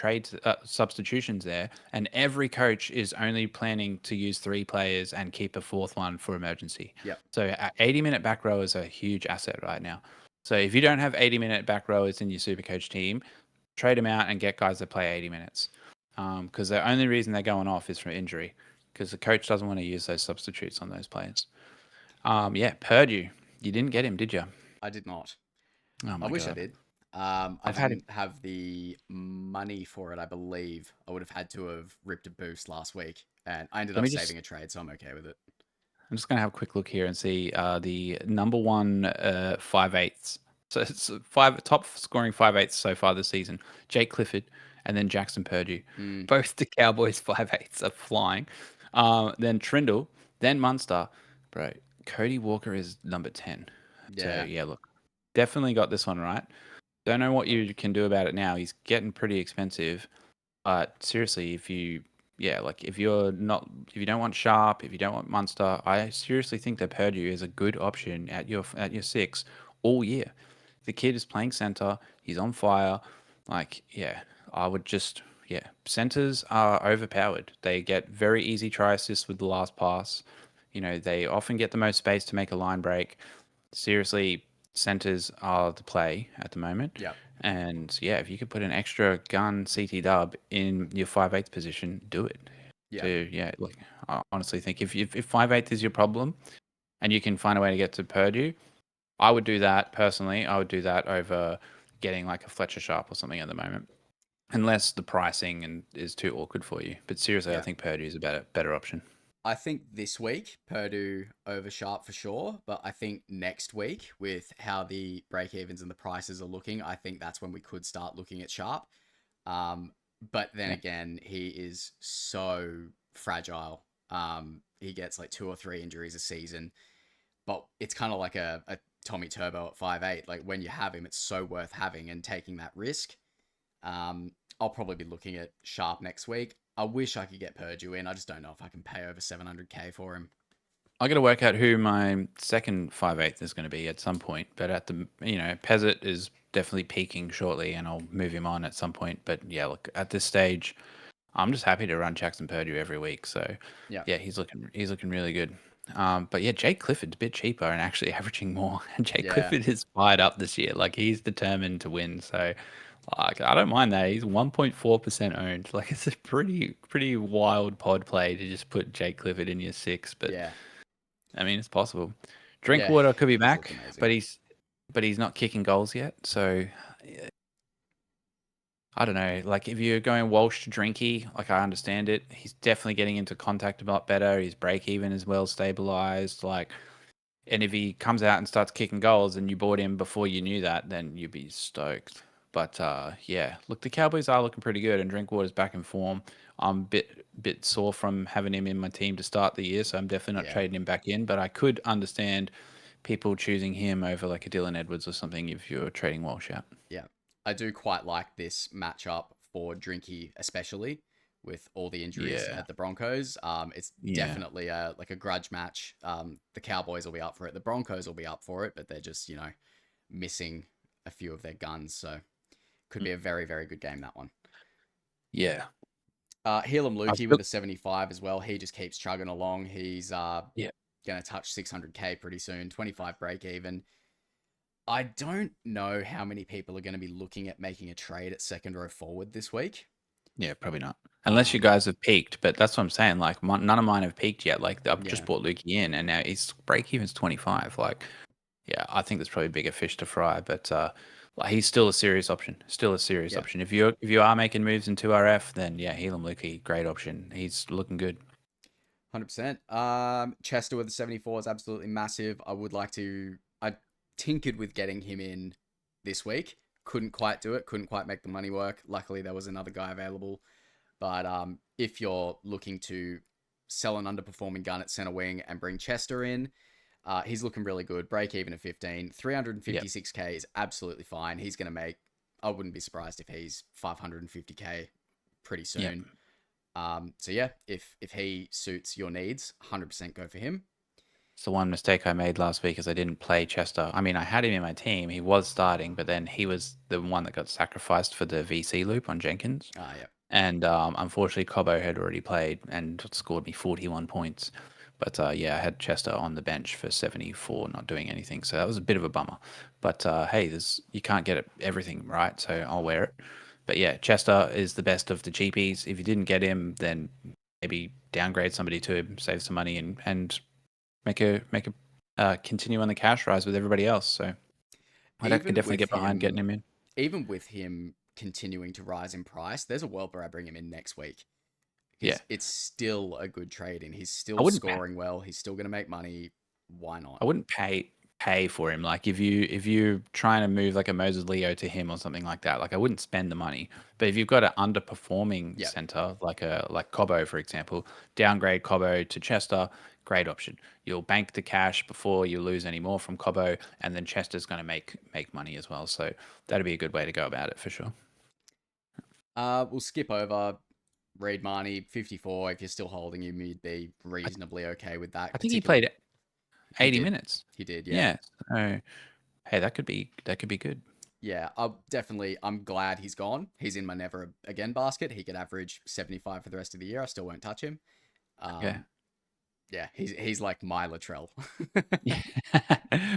substitutions there. And every coach is only planning to use 3 players and keep a 4th one for emergency. Yep. So 80-minute back rowers are a huge asset right now. So if you don't have 80-minute back rowers in your super coach team, trade them out and get guys that play 80 minutes. Because the only reason they're going off is from injury, because the coach doesn't want to use those substitutes on those players. Yeah, Purdue. You didn't get him, did you? I did not. Oh I my wish I god. did. I I've had him. didn't have the money for it, I believe. I would have had to have ripped a boost last week, and I ended Let up me just. saving a trade, so I'm okay with it. I'm just gonna have a quick look here and see the number one 5/8. So it's top scoring 5/8 so far this season. Jake Clifford and then Jackson Purdue. Mm, Both the Cowboys 5/8s are flying. Then Trindle, then Munster. Bro, Cody Walker is number 10. So yeah. yeah, look, definitely got this one right. Don't know what you can do about it now. He's getting pretty expensive. But seriously, if you if you don't want Sharp, if you don't want Munster, I seriously think that Purdue is a good option at your 6 all year. The kid is playing center. He's on fire. Like, yeah, I would just centers are overpowered. They get very easy try assists with the last pass. They often get the most space to make a line break. Seriously, centers are the play at the moment. Yep. And yeah, if you could put an extra gun CT dub in your 5/8 position, do it. Yeah. Like I honestly think if 5/8 is your problem and you can find a way to get to Purdue, I would do that personally. I would do that over getting like a Fletcher Sharp or something at the moment, unless the pricing is too awkward for you. But seriously, I Yeah. think Purdue is a better option. I think this week, Purdue over Sharp for sure. But I think next week, with how the break evens and the prices are looking, I think that's when we could start looking at Sharp. But then Yeah. again, he is so fragile. He gets like 2 or 3 injuries a season. But it's kind of like a Tommy Turbo at 5'8". Like when you have him, it's so worth having and taking that risk. I'll probably be looking at Sharp next week. I wish I could get Purdue in. I just don't know if I can pay over 700k for him. I got to work out who my second 5/8 is going to be at some point. But at the Pezzett is definitely peaking shortly, and I'll move him on at some point. But yeah, look, at this stage, I'm just happy to run Jackson Purdue every week. So Yeah, yeah, he's looking really good. But yeah, Jake Clifford's a bit cheaper and actually averaging more. And Jake yeah, Clifford is fired up this year. Like he's determined to win. So like, I don't mind that. He's 1.4% owned. Like it's a pretty wild pod play to just put Jake Clifford in your six. But yeah, I mean, it's possible. yeah. Drinkwater could be He's looked back, amazing. but he's not kicking goals yet. So I don't know. Like if you're going Walsh to Drinky, like I understand it. He's definitely getting into contact a lot better. His break even is well stabilized. Like, and if he comes out and starts kicking goals and you bought him before you knew that, then you'd be stoked. But yeah, look, the Cowboys are looking pretty good, and Drinkwater's back in form. I'm a bit sore from having him in my team to start the year, so I'm definitely not Yeah, trading him back in. But I could understand people choosing him over like a Dylan Edwards or something if you're trading Walsh out. yeah. I do quite like this matchup for Drinky, especially with all the injuries Yeah, at the Broncos. It's yeah. definitely a grudge match. The Cowboys will be up for it. The Broncos will be up for it, but they're just missing a few of their guns. So could Mm. be a very very good game, that one. Yeah. Helam I've Lukey still, with a 75 as well. He just keeps chugging along. He's yeah, going to touch 600k pretty soon. 25 break even. I don't know how many people are going to be looking at making a trade at second row forward this week. yeah, probably not. Unless you Um, guys have peaked, but that's what I'm saying. Like, none of mine have peaked yet. Like, I've just yeah, bought Lukey in, and now his break even's 25. Like, yeah, I think there's probably bigger fish to fry, but like he's still a serious option. Still a serious yeah, option. If you are making moves in 2RF, then yeah, Helam Lukey, great option. He's looking good. 100%. Chester with the 74 is absolutely massive. I would like to. I tinkered with getting him in this week. Couldn't quite do it. Couldn't quite make the money work. Luckily, there was another guy available. But if you're looking to sell an underperforming gun at center wing and bring Chester in, he's looking really good. Break even at 15. Yep. 356k is absolutely fine. He's going to make, I wouldn't be surprised if he's 550k pretty Yep. soon. So yeah, if he suits your needs, 100% go for him. It's the one mistake I made last week is I didn't play Chester. I mean, I had him in my team. He was starting, but then he was the one that got sacrificed for the VC loop on Jenkins. Yeah. And unfortunately, Cobbo had already played and scored me 41 points. But yeah, I had Chester on the bench for 74, not doing anything. So that was a bit of a bummer. But hey, you can't get everything right, so I'll wear it. But yeah, Chester is the best of the cheapies. If you didn't get him, then maybe downgrade somebody to him, save some money, and make a continue on the cash rise with everybody else. So I could Even definitely with get behind getting him, him in. even with him continuing to rise in price, there's a world where I bring him in next week Yeah, because it's still a good trade and he's I still wouldn't scoring well. He's still going to make money. Why not? I wouldn't pay for him. Like if you trying to move like a Moses Leo to him or something like that, like I wouldn't spend the money. But if you've got an underperforming Yeah. center like Cobbo, for example, downgrade Cobbo to Chester, great option. You'll bank the cash before you lose any more from Cobbo, and then Chester's going to make money as well. So that'd be a good way to go about it for sure. We'll skip over Reed Marnie 54. If you're still holding him, you'd be I, reasonably okay with that. I think he Particularly, played he 80 did. minutes. He did. Yeah. Yeah. So hey, that could be good. Yeah, I'm glad he's gone. He's in my never again basket. He could average 75 for the rest of the year. I still won't touch him. Okay. Um, yeah, he's like my Latrell. Yeah.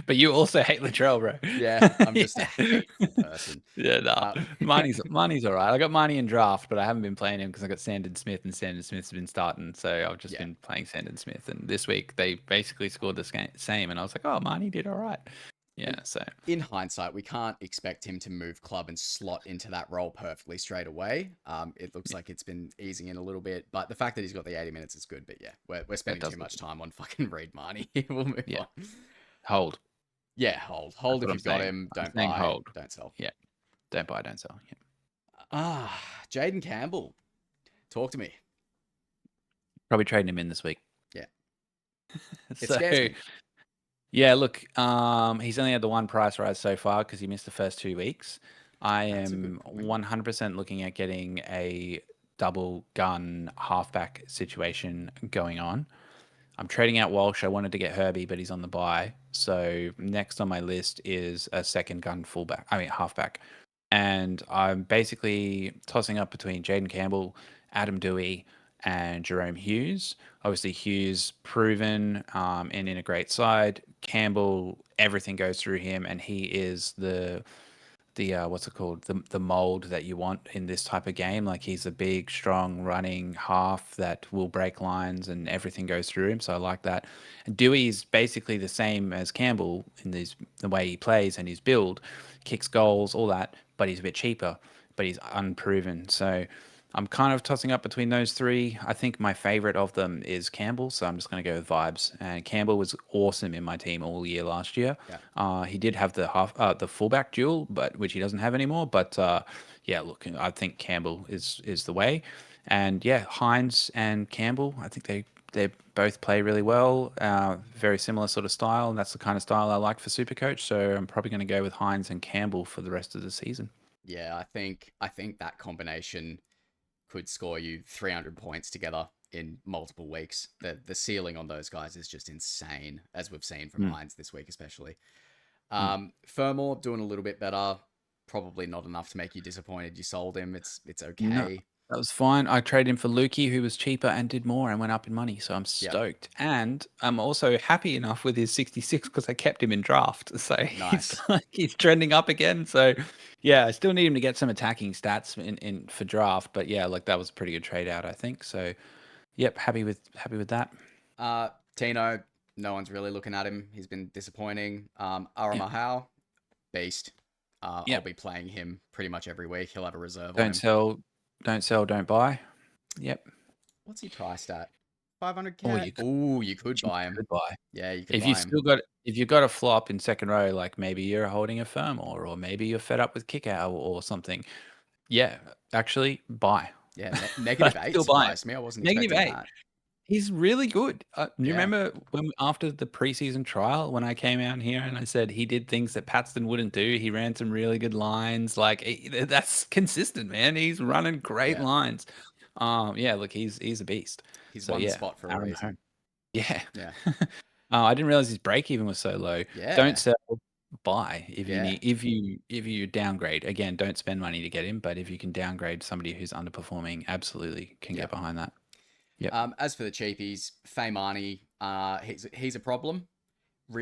But you also hate Latrell, bro. Yeah, I'm just a Yeah. hateful person. Yeah, nah. Uh, Marnie's all right. I got Marnie in draft, but I haven't been playing him because I got Sandon Smith, and Sandon Smith's been starting. So I've just yeah, been playing Sandon Smith. And this week they basically scored the same, and I was like, oh, Marnie did all right. and Yeah. So in hindsight, we can't expect him to move club and slot into that role perfectly straight away. It looks yeah, like it's been easing in a little bit, but the fact that he's got the 80 minutes is good. But yeah, we're that spending too does look much good. time on fucking Reed Marnie. We'll move Yeah. on. Hold. Yeah, hold, That's hold if what I'm you've got saying. him. I'm Don't saying buy, hold. don't sell. Yeah. Don't buy, don't sell. Yeah. Jaden Campbell, talk to me. Probably trading him in this week. Yeah, it So scares me. yeah, look, he's only had the one price rise so far because he missed the first 2 weeks. I That's a good am point. 100% looking at getting a double gun halfback situation going on. I'm trading out Walsh. I wanted to get Herbie, but he's on the bye. So next on my list is a second gun fullback. I mean halfback, and I'm basically tossing up between Jaden Campbell, Adam Dewey, and Jerome Hughes. Obviously, Hughes proven and in a great side. Campbell, everything goes through him, and he is the what's it called, the mold that you want in this type of game. Like he's a big, strong, running half that will break lines and everything goes through him. So I like that. And Dewey's basically the same as Campbell in the way he plays and his build, kicks goals, all that, but he's a bit cheaper, but he's unproven. So I'm kind of tossing up between those three. I think my favorite of them is Campbell, so I'm just going to go with vibes. And Campbell was awesome in my team all year last year. Yeah. He did have the fullback duel, but which he doesn't have anymore. But yeah, look, I think Campbell is the way. And yeah, Hines and Campbell, I think they both play really well. Very similar sort of style, and that's the kind of style I like for Supercoach. So I'm probably going to go with Hines and Campbell for the rest of the season. Yeah, I think that combination could score you 300 points together in multiple weeks. The ceiling on those guys is just insane, as we've seen from Mm, Hines this week, especially. mm. Furmore doing a little bit better. Probably not enough to make you disappointed. You sold him. It's No, okay. that was fine. I traded him for Lukey, who was cheaper and did more and went up in money. So I'm Yep. stoked. And I'm also happy enough with his 66 because I kept him in draft. So he's Nice. like he's trending up again. So yeah, I still need him to get some attacking stats in for draft. But yeah, like that was a pretty good trade out, I think. So yep, happy with that. Uh, Tino, no one's really looking at him. He's been disappointing. Yep. Aramahau, beast. I'll Yep. be playing him pretty much every week. He'll have a reserve on Don't him. sell, don't sell, don't buy. Yep. What's he priced at? Or 500k. you could Oh, you could you buy him. could buy. Yeah, you could If you buy him. still got if you've got a flop in second row, like maybe you're holding a firm or maybe you're fed up with kick out or something. Yeah, actually buy. Yeah, I'd -8 still buy him. surprised me. I wasn't Negative expecting eight. that. He's really good. You Yeah, remember when after the preseason trial when I came out here and I said he did things that Paxton wouldn't do. He ran some really good lines. Like that's consistent, man. He's running great yeah. lines. Yeah, look, he's a beast. He's So one yeah, spot for a Aaron reason. Mahone. Yeah. Yeah, I didn't realize his break even was so low. Don't yeah, sell, buy if you yeah, need if you downgrade. Again, don't spend money to get him, but if you can downgrade somebody who's underperforming, absolutely can yeah. get behind that. Yep. As for the cheapies, Feimani, he's a problem.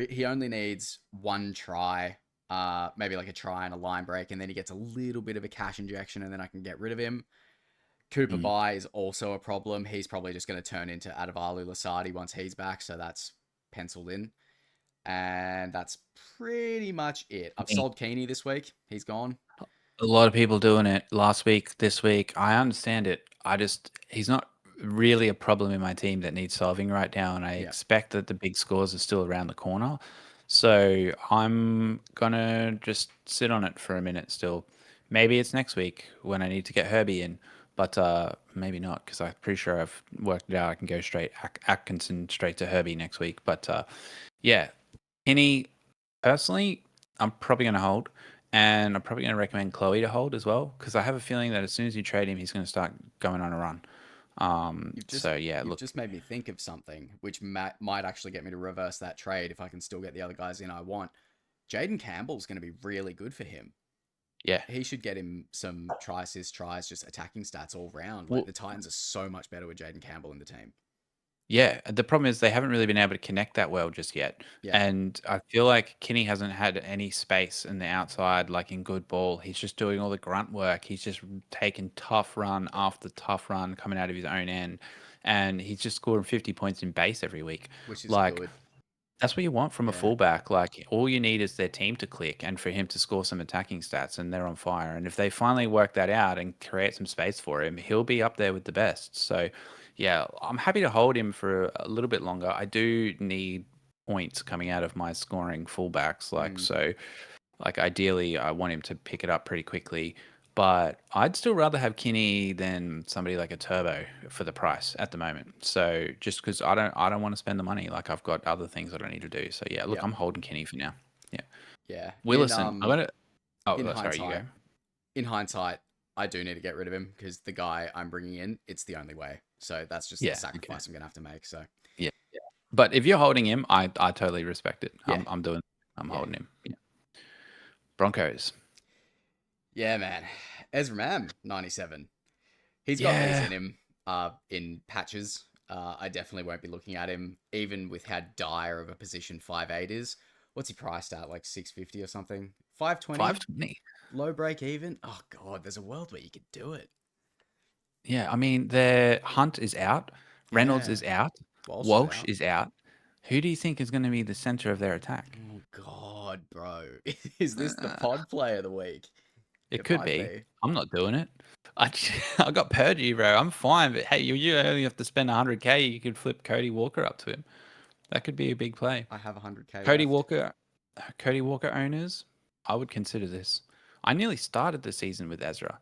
He only needs one try, maybe like a try and a line break, and then he gets a little bit of a cash injection, and then I can get rid of him. Cooper Mm. Bai is also a problem. He's probably just going to turn into Adavalu Lasardi once he's back, so that's penciled in. And that's pretty much it. I've Me. sold Keeney this week. He's gone. A lot of people doing it last week, this week. I understand it. He's not really a problem in my team that needs solving right now, and I Yeah, expect that the big scores are still around the corner. So I'm gonna just sit on it for a minute still. Maybe it's next week when I need to get Herbie in, but maybe not because I'm pretty sure I've worked it out. I can go straight Atkinson straight to Herbie next week. But yeah, Kenny, personally, I'm probably going to hold. And I'm probably going to recommend Chloe to hold as well, because I have a feeling that as soon as you trade him, he's going to start going on a run. you've just So yeah, you've look, just made me think of something, which might actually get me to reverse that trade if I can still get the other guys in I want. Jaden Campbell's going to be really good for him. yeah. He should get him some tries, just attacking stats all round. Like Well, the Titans are so much better with Jaden Campbell in the team. yeah, the problem is they haven't really been able to connect that well just yet. Yeah, And I feel like Kinney hasn't had any space in the outside, like in good ball. He's just doing all the grunt work. He's just taking tough run after tough run coming out of his own end. And he's just scoring 50 points in base every week. which is Like, good. that's what you want from a Yeah, fullback. Like all you need is their team to click and for him to score some attacking stats and they're on fire. And if they finally work that out and create some space for him, he'll be up there with the best. So yeah, I'm happy to hold him for a little bit longer. I do need points coming out of my scoring fullbacks. mm, Like ideally I want him to pick it up pretty quickly. But I'd still rather have Kinney than somebody like a Turbo for the price at the moment. So just because I don't want to spend the money, like I've got other things that I need to do. So yeah, look, yeah, I'm holding Kinney for now. Yeah, yeah. Willison, I'm gonna. In Sorry, you go. hindsight, I do need to get rid of him because the guy I'm bringing in, it's the only way. So that's just the Yeah, okay. sacrifice I'm gonna have to make. So Yeah, yeah. But if you're holding him, I totally respect it. Yeah. I'm Yeah. holding him. Yeah. Broncos. Yeah, man. Ezra Mam, 97. He's got these Yeah. in him in patches. I definitely won't be looking at him, even with how dire of a position 5'8" is. What's he priced at? Like 650 or something? 520? 520. Low break even? Oh, God, there's a world where you could do it. Yeah, I mean, their Hunt is out, Reynolds Yeah. is out, Walsh is Walsh out. is out. Who do you think is going to be the center of their attack? Oh, God, bro. Is this the Uh, pod play of the week? it It could might be. be. I'm not doing it. I, I got Purdy, bro. I'm fine, but hey, you only have to spend 100K. You could flip Cody Walker up to him. That could be a big play. I have 100K Cody left. Walker, Cody Walker owners, I would consider this. I nearly started the season with Ezra.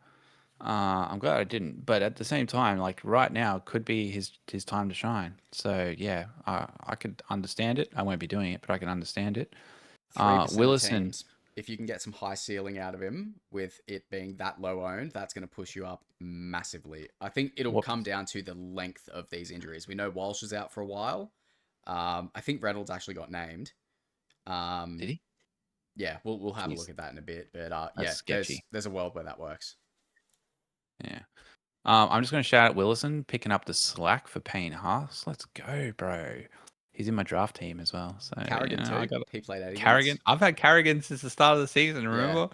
I'm glad I didn't, but at the same time, like right now, could be his time to shine. So yeah, I could understand it. I won't be doing it, but I can understand it. 3% of Willison, teams, if you can get some high ceiling out of him with it being that low owned, that's going to push you up massively. I think it'll what come down to the length of these injuries. We know Walsh is out for a while. I think Reynolds actually got named. did Um, he? yeah, we'll have a Jeez, look at that in a bit. But that's yeah, sketchy. there's a world where that works. Yeah. I'm just going to shout out Willison picking up the slack for Payne Haas. Let's go, bro. He's in my draft team as well. So, Carrigan I too. got He played 80 Carrigan. minutes. I've had Carrigan since the start of the season, Yeah, remember?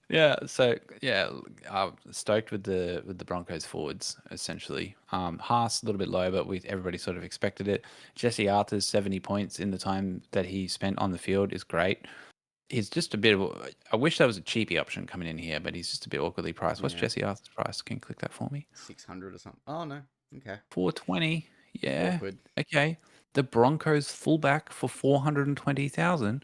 Yeah, so yeah, I'm stoked with the Broncos forwards, essentially. Haas a little bit low, but everybody sort of expected it. Jesse Arthur's 70 points in the time that he spent on the field is great. He's just a bit of I wish there was a cheapy option coming in here, but he's just a bit awkwardly priced. What's yeah, Jesse Arthur's price? Can you click that for me? 600 or something. Oh no, okay, 420. Yeah. awkward. Okay. The Broncos fullback for 420,000.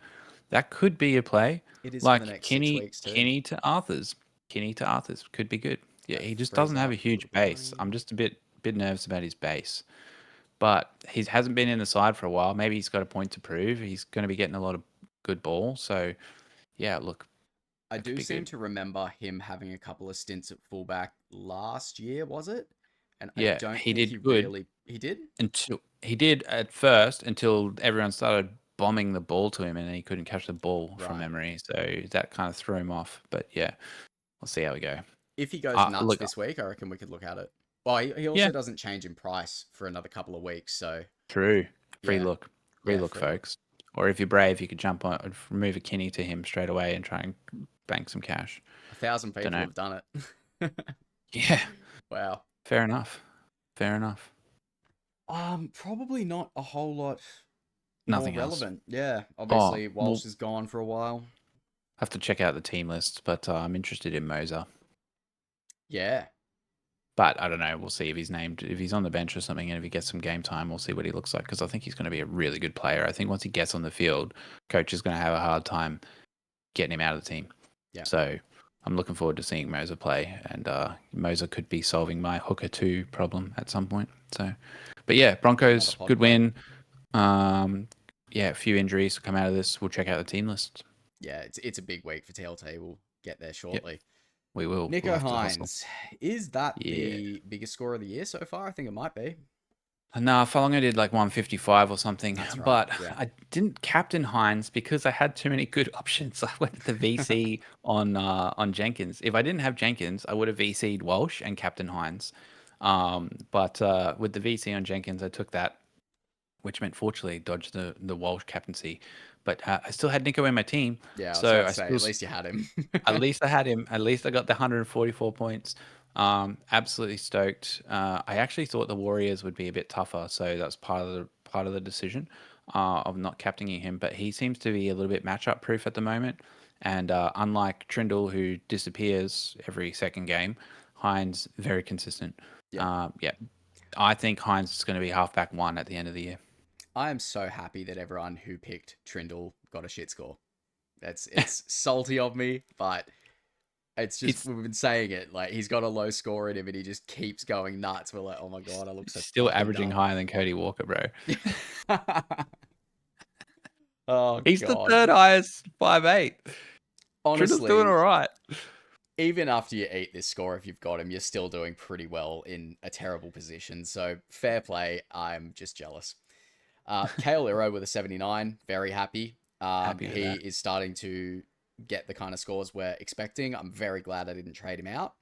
That could be a play. It is for the Like next 6 weeks too. Kinney to Arthur's. Kinney to Arthur's could be good. Yeah, That he just frees doesn't it have a up for huge base. I'm buying. just a bit nervous about his base. But he hasn't been in the side for a while. Maybe he's got a point to prove. He's going to be getting a lot of good ball. So, yeah, look, I that could do be seem good. to remember him having a couple of stints at fullback last year, was it? And I Yeah, don't he think did he good really he did. until he did at first until everyone started bombing the ball to him and he couldn't catch the ball from Right. memory. So that kind of threw him off. But yeah, we'll see how we go. If he goes nuts Look, this week, I reckon we could look at it. Well, he yeah, also doesn't change in price for another couple of weeks, so true. yeah, Free yeah, look, free look. folks. Or if you're brave, you could jump on, remove a Kinney to him straight away and try and bank some cash. 1,000 Don't people know. have done it. Yeah, Wow. fair enough. Fair enough. Probably not a whole lot more Nothing else. relevant. Yeah, Oh, obviously we'll Walsh is gone for a while. have to check out the team list, but I'm interested in Moser. Yeah, But I don't know. We'll see if he's named, if he's on the bench or something, and if he gets some game time, we'll see what he looks like. Because I think he's going to be a really good player. I think once he gets on the field, coach is going to have a hard time getting him out of the team. yeah. So I'm looking forward to seeing Moser play, and Moser could be solving my hooker 2 problem at some point. So, but yeah, Another Broncos, pod good play. win. Yeah, a few injuries to come out of this. We'll check out the team list. Yeah, it's a big week for TLT. We'll get there Yep, shortly. we will. Nico We'll have to hustle. Hines, is that Yeah. the biggest score of the year so far? I think it might be. Nah, Falonga did like 155 or something, That's right. but Yeah. I didn't captain Hines because I had too many good options. I went with the VC on Jenkins. If I didn't have Jenkins, I would have VC'd Walsh and captain Hines. But with the VC on Jenkins, I took that, which meant fortunately dodged the Walsh captaincy. But I still had Nico in my team, Yeah, I was so about to I say, still at least you had him. at least I had him. At least I got the 144 points. Absolutely stoked. I actually thought the Warriors would be a bit tougher, so that's part of the decision of not captaining him. But he seems to be a little bit matchup proof at the moment. And unlike Trindle, who disappears every second game, Hines very consistent. Yeah. Yeah, I think Hines is going to be halfback 1 at the end of the year. I am so happy that everyone who picked Trindle got a shit score. It's salty of me, but it's just It's we've been saying it. Like he's got a low score in him and he just keeps going nuts. We're like, oh my god, I look so still fucking averaging dumb. higher than Cody Walker, bro. Oh He's the god. third highest 5'8". Trindle's doing all Honestly, right. even after you eat this score, if you've got him, you're still doing pretty well in a terrible position. So fair play. I'm just jealous. Kale Iro with a 79, very happy. Happy with He that. is starting to get the kind of scores we're expecting. I'm very glad I didn't trade him out.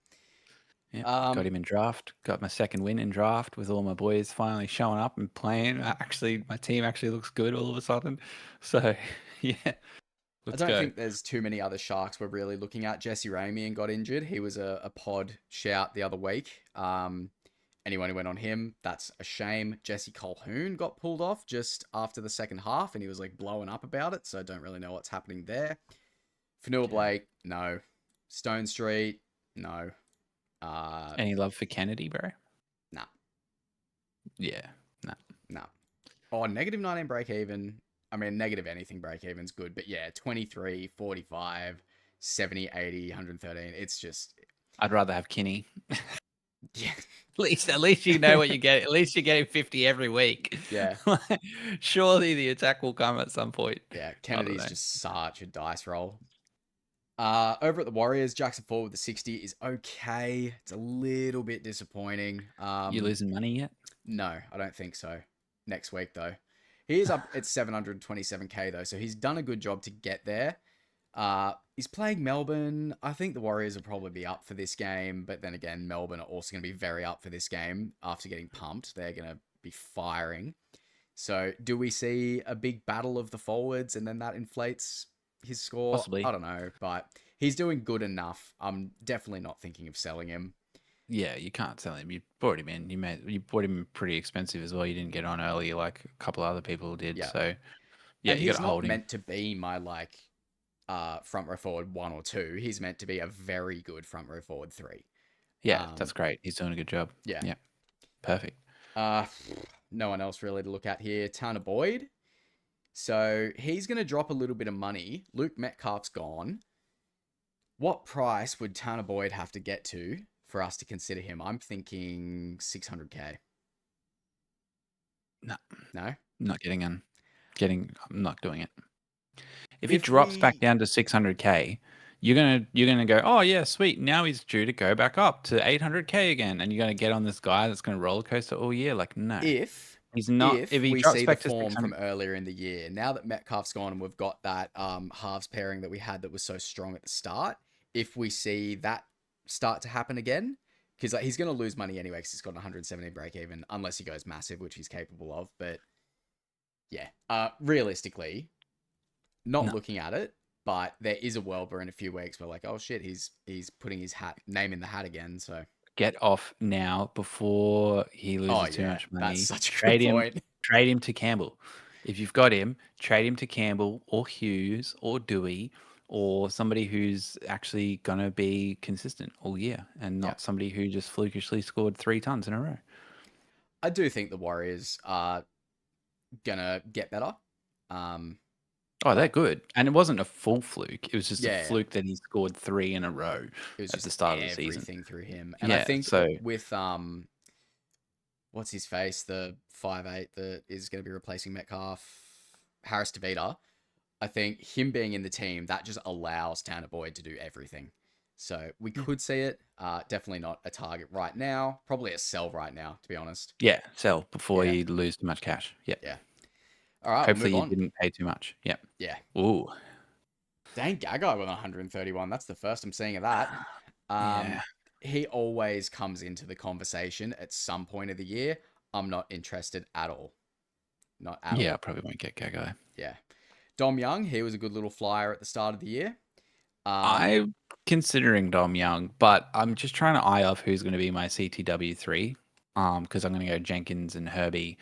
Yep, got Um, him in draft. Got my second win in draft with all my boys finally showing up and playing. Actually, my team actually looks good all of a sudden. So, yeah, I let's don't go. think there's too many other Sharks we're really looking at. Jesse Ramian got injured. He was a pod shout the other week. Anyone who went on him, that's a shame. Jesse Colquhoun got pulled off just after the second half, and he was like blowing up about it. So I don't really know what's happening there. Fanua Yeah. Blake, no. Stone Street, no. Uh, Any love for Kennedy, bro? nah, Yeah, no. nah. Oh, negative 19 break even. I mean, negative anything break even's good, but yeah, 23, 45, 70, 80, 113. It's just, I'd rather have Kinney. yeah. At least you know what you get. At least you're getting 50 every week. Yeah. Surely the attack will come at some point. Yeah. I don't Kennedy's know. just such a dice roll. Over at the Warriors, Jackson Ford with the 60 is okay. It's a little bit disappointing. You losing money yet? No, I don't think so. Next week though. He is up at 727k though, so he's done a good job to get there. He's playing Melbourne. I think the Warriors will probably be up for this game, but then again, Melbourne are also going to be very up for this game after getting pumped. They're going to be firing. So, do we see a big battle of the forwards and then that inflates his score? I Possibly. don't know, but he's doing good enough. I'm definitely not thinking of selling him. Yeah, you can't sell him. You bought him in. You bought him pretty expensive as well. You didn't get on early like a couple other people did. Yeah. So yeah, And you got he's to not hold him. meant to be my like front row forward 1 or 2. He's meant to be a very good front row forward 3. Yeah, that's great. He's doing a good job. Yeah. Yeah, perfect. Uh, no one else really to look at here. Tanner Boyd. So he's going to drop a little bit of money. Luke Metcalf's gone. What price would Tanner Boyd have to get to for us to consider him? I'm thinking 600k. No, No? not getting in. I'm not doing it. If he If drops back we down to 600k, you're gonna go, oh yeah, sweet. Now he's due to go back up to 800k again, and you're gonna get on this guy that's gonna roller coaster all year. Like no, if he's not. If if he we drops see the back to form 600, from earlier in the year, now that Metcalf's gone and we've got that halves pairing that we had that was so strong at the start, if we see that start to happen again, because like, he's going to lose money anyway because he's got an 170 break even unless he goes massive, which he's capable of. But yeah, realistically, not no, looking at it, but there is a world where in a few weeks we're like, oh shit, he's putting his name in the hat again. So get off now before he oh loses too yeah, much that's money. such a good Trade him. point. Trade him to Campbell. If you've got him, trade him to Campbell or Hughes or Dewey or somebody who's actually going to be consistent all year and Yeah, not somebody who just flukishly scored 3 tons in a row. I do think the Warriors are gonna get better. Oh, they're But good. And it wasn't a full fluke. It was just a yeah, fluke that he scored 3 in a row it was at the just start of the season. everything through him. And I Yeah. think So, with what's his face, the 5'8" that is going to be replacing Metcalf, Harris Tavita. I think him being in the team that just allows Tanner Boyd to do everything. So we could see it. Definitely not a target right now. Probably a sell right now, to be honest. yeah, sell before Yeah, you lose too much cash. Yep. yeah. All right, we'll Hopefully move you on. didn't pay too much. Yep. Yeah. Ooh. Dang, Gagai with 131. That's the first I'm seeing of that. Yeah. He always comes into the conversation at some point of the year. I'm not interested at all. Not at Yeah, I all. probably won't get Gagai. Yeah. Dom Young, he was a good little flyer at the start of the year. I'm considering Dom Young, but I'm just trying to eye off who's going to be my CTW3. Because I'm going to go Jenkins and Herbie,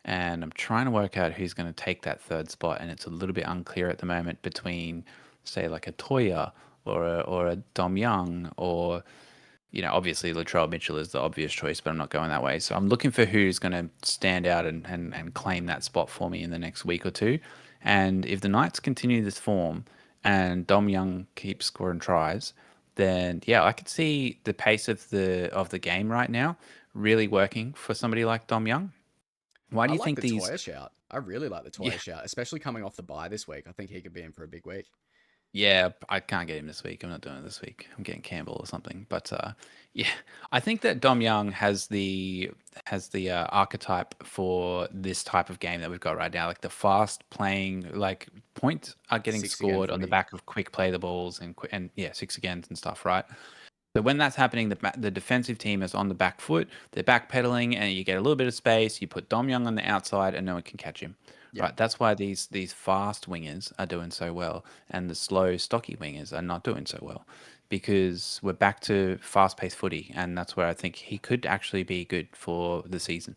and I'm trying to work out who's going to take that third spot, and it's a little bit unclear at the moment between, say, like a Toya or a Dom Young or obviously Latrell Mitchell is the obvious choice, but I'm not going that way. So I'm looking for who's going to stand out and claim that spot for me in the next week or two. And if the Knights continue this form and Dom Young keeps scoring tries, then yeah, I could see the pace of the game right now really working for somebody like Dom Young. Why I do you like think the these? Toya shout. I really like the Yeah, Toya shout, especially coming off the bye this week. I think he could be in for a big week. Yeah, I can't get him this week. I'm not doing it this week. I'm getting Campbell or something. But yeah, I think that Dom Young has the archetype for this type of game that we've got right now. Like the fast playing, like points are getting Six again scored on the footy. back of quick play the balls and yeah, six agains and stuff, right? So when that's happening, the defensive team is on the back foot. They're backpedaling, and you get a little bit of space. You put Dom Young on the outside, and no one can catch him. Yeah. Right. That's why these fast wingers are doing so well, and the slow, stocky wingers are not doing so well, because we're back to fast-paced footy, and that's where I think he could actually be good for the season.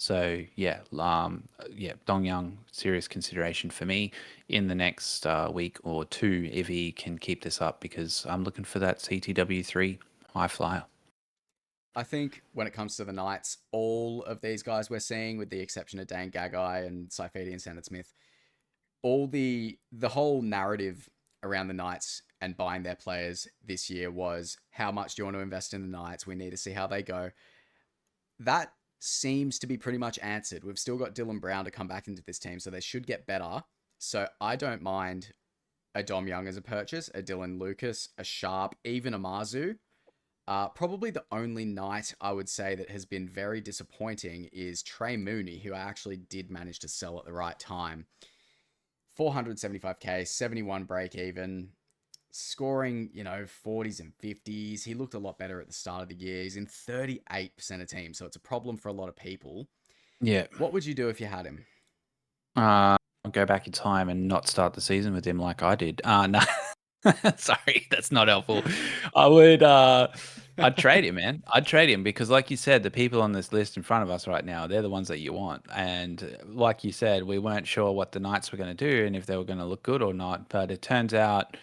So yeah, yeah, Dong Young, serious consideration for me in the next week or two if he can keep this up, because I'm looking for that CTW3 high flyer. I think when it comes to the Knights, all of these guys we're seeing, with the exception of Dan Gagai and Saifidi and Sandon Smith, all the whole narrative around the Knights and buying their players this year was, how much do you want to invest in the Knights? We need to see how they go. That seems to be pretty much answered. We've still got Dylan Brown to come back into this team, so they should get better. So I don't mind a Dom Young as a purchase, a Dylan Lucas, a Sharp, even a Marzu. Probably the only Knight I would say that has been very disappointing is Trey Mooney, who I actually did manage to sell at the right time. 475k, 71 break even, scoring, 40s and 50s. He looked a lot better at the start of the year. He's in 38% of teams, so it's a problem for a lot of people. Yeah. What would you do if you had him? I'll go back in time and not start the season with him like I did. No, sorry, that's not helpful. I would, I'd trade him, man. I'd trade him because, like you said, the people on this list in front of us right now, they're the ones that you want. And like you said, we weren't sure what the Knights were going to do and if they were going to look good or not. But it turns out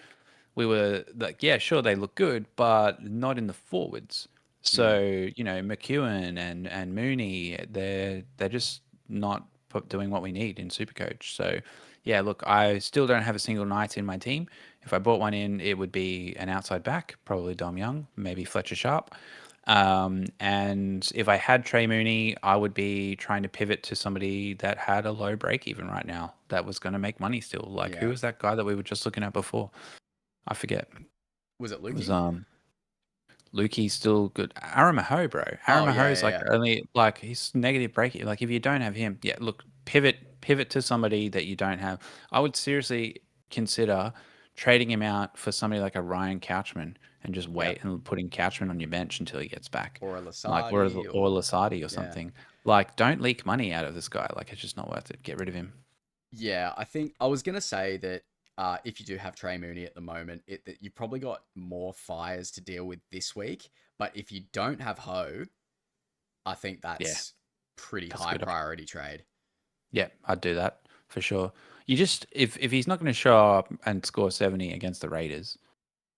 we were like, yeah, sure, they look good, but not in the forwards. Mm, So, McEwen and Mooney, they're just not doing what we need in Supercoach. So, yeah, look, I still don't have a single Knight in my team. If I brought one in, it would be an outside back, probably Dom Young, maybe Fletcher Sharp. And if I had Trey Mooney, I would be trying to pivot to somebody that had a low break even right now that was going to make money still. Like, who yeah. was that guy that we were just looking at before? I forget. Was it It was Lukey? Lukey's still good. Aramaho, bro. Oh, yeah, Aramaho's yeah, like yeah. only like he's negative break. Like if you don't have him, yeah, look, pivot to somebody that you don't have. I would seriously consider trading him out for somebody like a Ryan Couchman and just Yep. wait and putting Couchman on your bench until he gets back. Or a Like or Lasardi, or or, Lasardi or yeah. something. Like don't leak money out of this guy. Like it's just not worth it. Get rid of him. Yeah, I think I was gonna say that if you do have Trey Mooney at the moment, that you've probably got more fires to deal with this week. But if you don't have Ho, I think Yeah, that's pretty that's a high good option. priority trade. Yeah, I'd do that for sure. You just if he's not going to show up and score 70 against the Raiders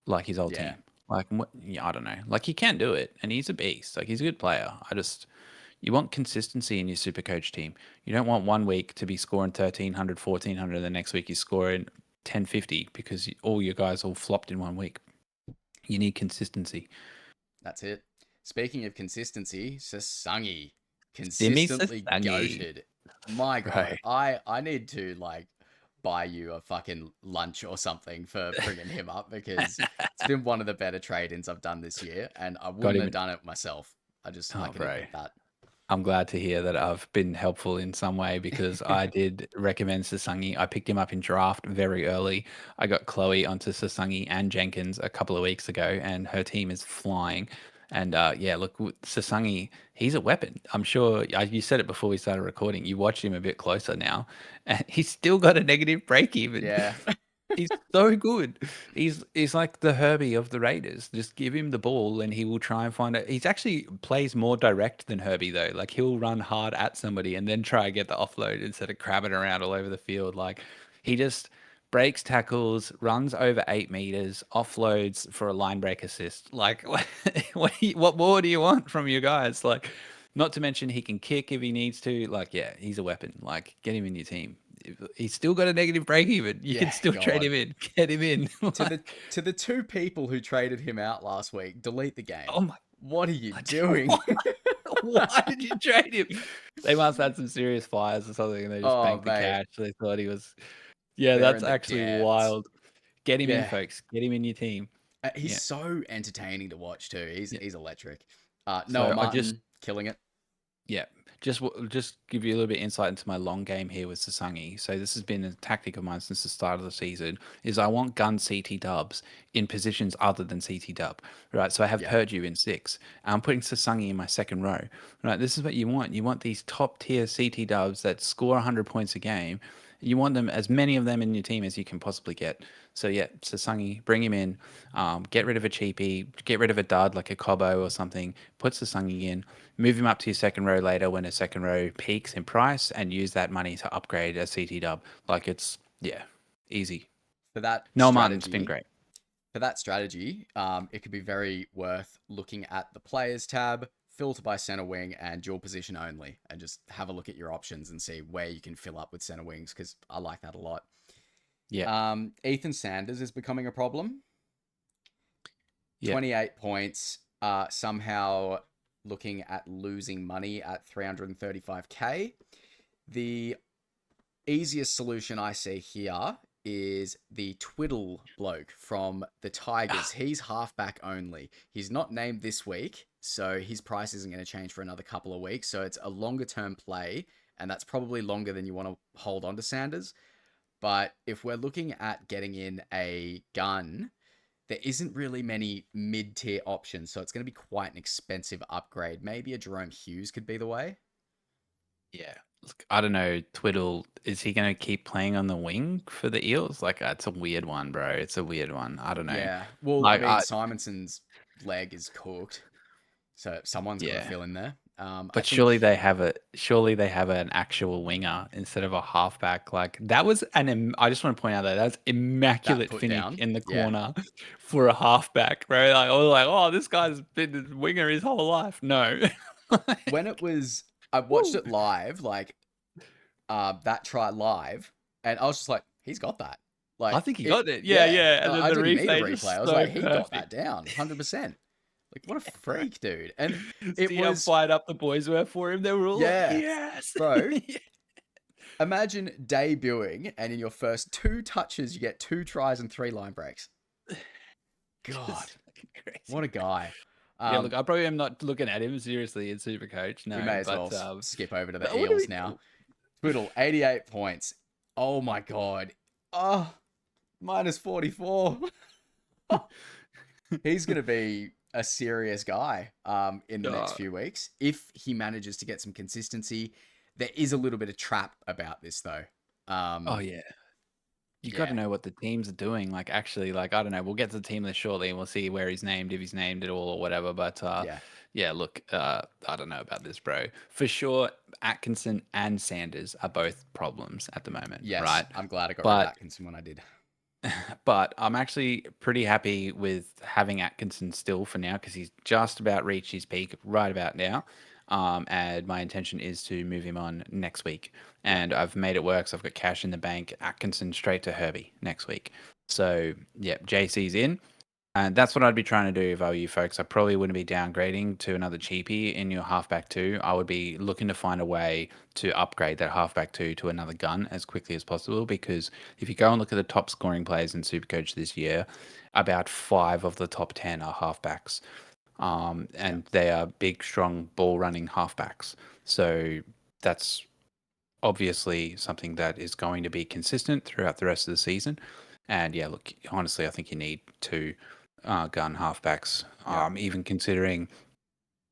like his old Yeah, team, like yeah, I don't know. Like he can do it and he's a beast. Like he's a good player. You want consistency in your super coach team. You don't want one week to be scoring 1300, 1400, and the next week he's scoring 1050 because all your guys all flopped in one week. You need consistency. that's it. Speaking of consistency, Sasangi, Simi consistently Sasangi, goated. My bro. God, I need to like buy you a fucking lunch or something for bringing him up, because it's been one of the better trade-ins I've done this year, and I Got wouldn't him. have done it myself. I Oh, can bro. admit that. I'm glad to hear that I've been helpful in some way because I did recommend Sasangi. I picked him up in draft very early. I got Chloe onto Sasangi and Jenkins a couple of weeks ago, and her team is flying. And yeah, look, Sasangi, he's a weapon. I'm sure you said it before we started recording. You watched him a bit closer now, and he's still got a negative break even. Yeah. He's so good. He's like the Herbie of the Raiders. Just give him the ball and he will try and find it. He's actually plays more direct than Herbie though. Like he'll run hard at somebody and then try and get the offload instead of crabbing around all over the field. Like he just breaks tackles, runs over 8 meters, offloads for a line break assist. Like what more do you want from your guys? Like not to mention he can kick if he needs to. Like yeah, he's a weapon. Like get him in your team. He's still got a negative break even. You can Yeah, still trade God. him in. Get him in. To the Like, to the two people who traded him out last week, delete the oh game. my What are you god. doing? Why did you trade him? They must have had some serious fires or something and they just Oh, banked the mate. cash. They thought he was. Yeah, They're that's in the actually depths. wild. Get him in, Yeah. folks. Get him in your team. He's Yeah. so entertaining to watch too. Yeah. He's electric. Noah So I just Martin killing it. Yeah, just give you a little bit of insight into my long game here with Sasangi. So this has been a tactic of mine since the start of the season. Is I want gun CT dubs in positions other than CT dub, right? So I have Yeah. Purdue in 6. And I'm putting Sasangi in my second row, right? This is what you want. You want these top tier CT dubs that score 100 points a game. You want them, as many of them in your team as you can possibly get. So yeah, Sasangi, bring him in. Get rid of a cheapie, get rid of a dud like a Cobo or something. Put Sasangi in, move him up to your second row later when a second row peaks in price, and use that money to upgrade a CT dub. Like it's easy. For that Noel Martin's been strategy, great. it could be very worth looking at the players tab, filter by center wing, and dual position only, and just have a look at your options and see where you can fill up with center wings, because I like that a lot. Yeah. Ethan Sanders is becoming a problem. Yeah. 28 points. Somehow looking at losing money at 335k. The easiest solution I see here is the Twiddle bloke from the Tigers. He's halfback only. He's not named this week, so his price isn't going to change for another couple of weeks. So it's a longer term play, and that's probably longer than you want to hold on to Sanders. But if we're looking at getting in a gun, there isn't really many mid-tier options, so it's going to be quite an expensive upgrade. Maybe a Jerome Hughes could be the way. Yeah. Look, I don't know. Twiddle, is he going to keep playing on the wing for the Eels? Like, it's a weird one, bro. It's a weird one. I don't know. Yeah. Well, I Like, mean, Simonson's leg is cooked, so someone's got to yeah. fill in there. I But think surely they have an actual winger instead of a halfback. Like that was I just want to point out that that's that immaculate put finish down. in the Yeah. corner for a halfback, right? Like I was like, oh, this guy's been a winger his whole life. No. When it was, I watched Woo. it live, like that try live, and I was just like, he's got that. I Like think he it, got it. Yeah, yeah. yeah. And then I the didn't need a replay replay. just I was so like, he got that perfect. down, 100%. Like what a freak, dude. And it See how was, fired up the boys were for him. They were all like, yeah, yes. bro. Yeah. Imagine debuting, and in your first 2 touches, you get 2 tries and 3 line breaks. God, Just fucking crazy. what a guy. Yeah, look, I probably am not looking at him seriously in SuperCoach, We no, may as well but skip over to the what do Eels we now. Twiddle, 88 points. Oh my God. Oh, minus 44. He's going to be a serious guy in the next few weeks if he manages to get some consistency. There is a little bit of trap about this, though. Oh yeah. You got to Yeah. know what the teams are doing. Like actually, like I don't know. We'll get to the team list shortly, and we'll see where he's named, if he's named at all or whatever. But Yeah. yeah, look, I don't know about this, bro. For sure, Atkinson and Sanders are both problems at the moment, Yes. right? I'm glad I got rid of But Atkinson when I did. but I'm actually pretty happy with having Atkinson still for now because he's just about reached his peak right about now. And my intention is to move him on next week. And I've made it work. So I've got cash in the bank, Atkinson straight to Herbie next week. So, yeah, JC's in. And that's what I'd be trying to do if I were you folks. I probably wouldn't be downgrading to another cheapie in your halfback two. I would be looking to find a way to upgrade that halfback two to another gun as quickly as possible. Because if you go and look at the top scoring players in Supercoach this year, about 5 of the top 10 are halfbacks. And they are big, strong ball running halfbacks. So that's obviously something that is going to be consistent throughout the rest of the season. And yeah, look, honestly, I think you need two gun halfbacks. Even considering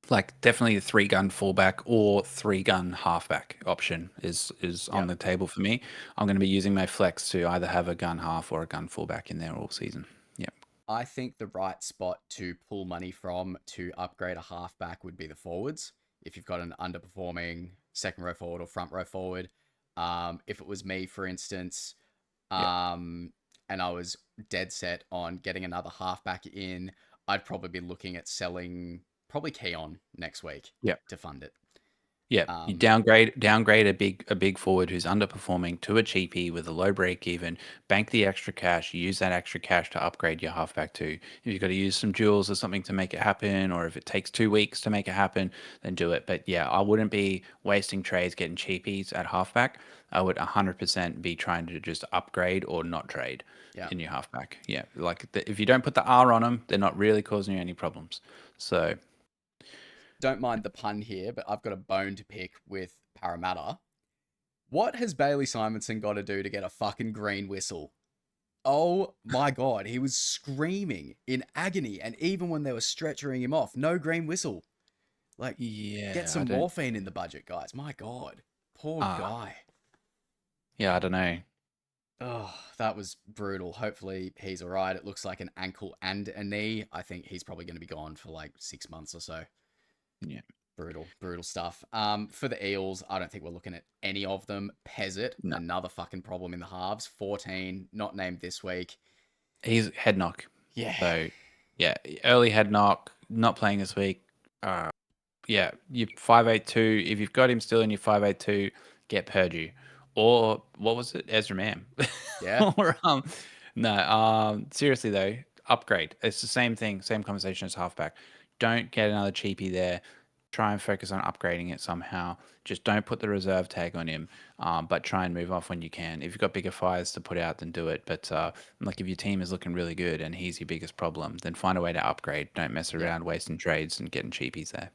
like definitely a 3-gun fullback or 3-gun halfback option is on the table for me. I'm going to be using my flex to either have a gun half or a gun fullback in there all season. Yeah. I think the right spot to pull money from to upgrade a halfback would be the forwards. If you've got an underperforming second row forward or front row forward, if it was me, for instance, and I was dead set on getting another halfback in, I'd probably be looking at selling probably Keon next week Yeah. to fund it. Yeah, you Um, downgrade a big forward who's underperforming to a cheapie with a low break even. Bank the extra cash. Use that extra cash to upgrade your halfback too. If you've got to use some jewels or something to make it happen, or if it takes 2 weeks to make it happen, then do it. But yeah, I wouldn't be wasting trades getting cheapies at halfback. I would 100% be trying to just upgrade or not trade yeah. in your halfback. Yeah, like if you don't put the R on them, they're not really causing you any problems. So Don't mind the pun here, but I've got a bone to pick with Parramatta. What has Bailey Simonson got to do to get a fucking green whistle? Oh my god, he was screaming in agony, and even when they were stretchering him off, no green whistle. Like, get yeah, some I don't. morphine in the budget, guys. My god, poor Ah, guy. yeah, I don't know. Oh, that was brutal. Hopefully he's all right. It looks like an ankle and a knee. I think he's probably going to be gone for like 6 months or so. Yeah. Brutal, brutal stuff. For the Eels, I don't think we're looking at any of them. Pezzett, No, another fucking problem in the halves. 14, not named this week. he's head knock. Yeah, So, yeah, early head knock, not playing this week. Uh, yeah, you 582. If you've got him still in your 582, get Purdue. Or what was it? Ezra Mam. yeah, Or no, seriously though, upgrade. It's the same thing, same conversation as halfback. Don't get another cheapie there. Try and focus on upgrading it somehow. Just don't put the reserve tag on him, but try and move off when you can. If you've got bigger fires to put out, then do it. But like if your team is looking really good and he's your biggest problem, then find a way to upgrade. Don't mess yeah. around wasting trades and getting cheapies there.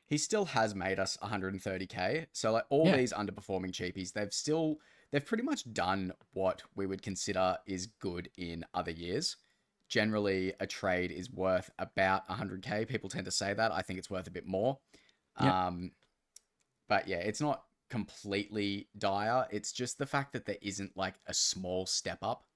He still has made us 130k. So like all Yeah, these underperforming cheapies, they've pretty much done what we would consider is good in other years. Generally, a trade is worth about 100k. People tend to say that. I think it's worth a bit more. yeah, Um, but yeah, it's not completely dire. It's just the fact that there isn't like a small step up.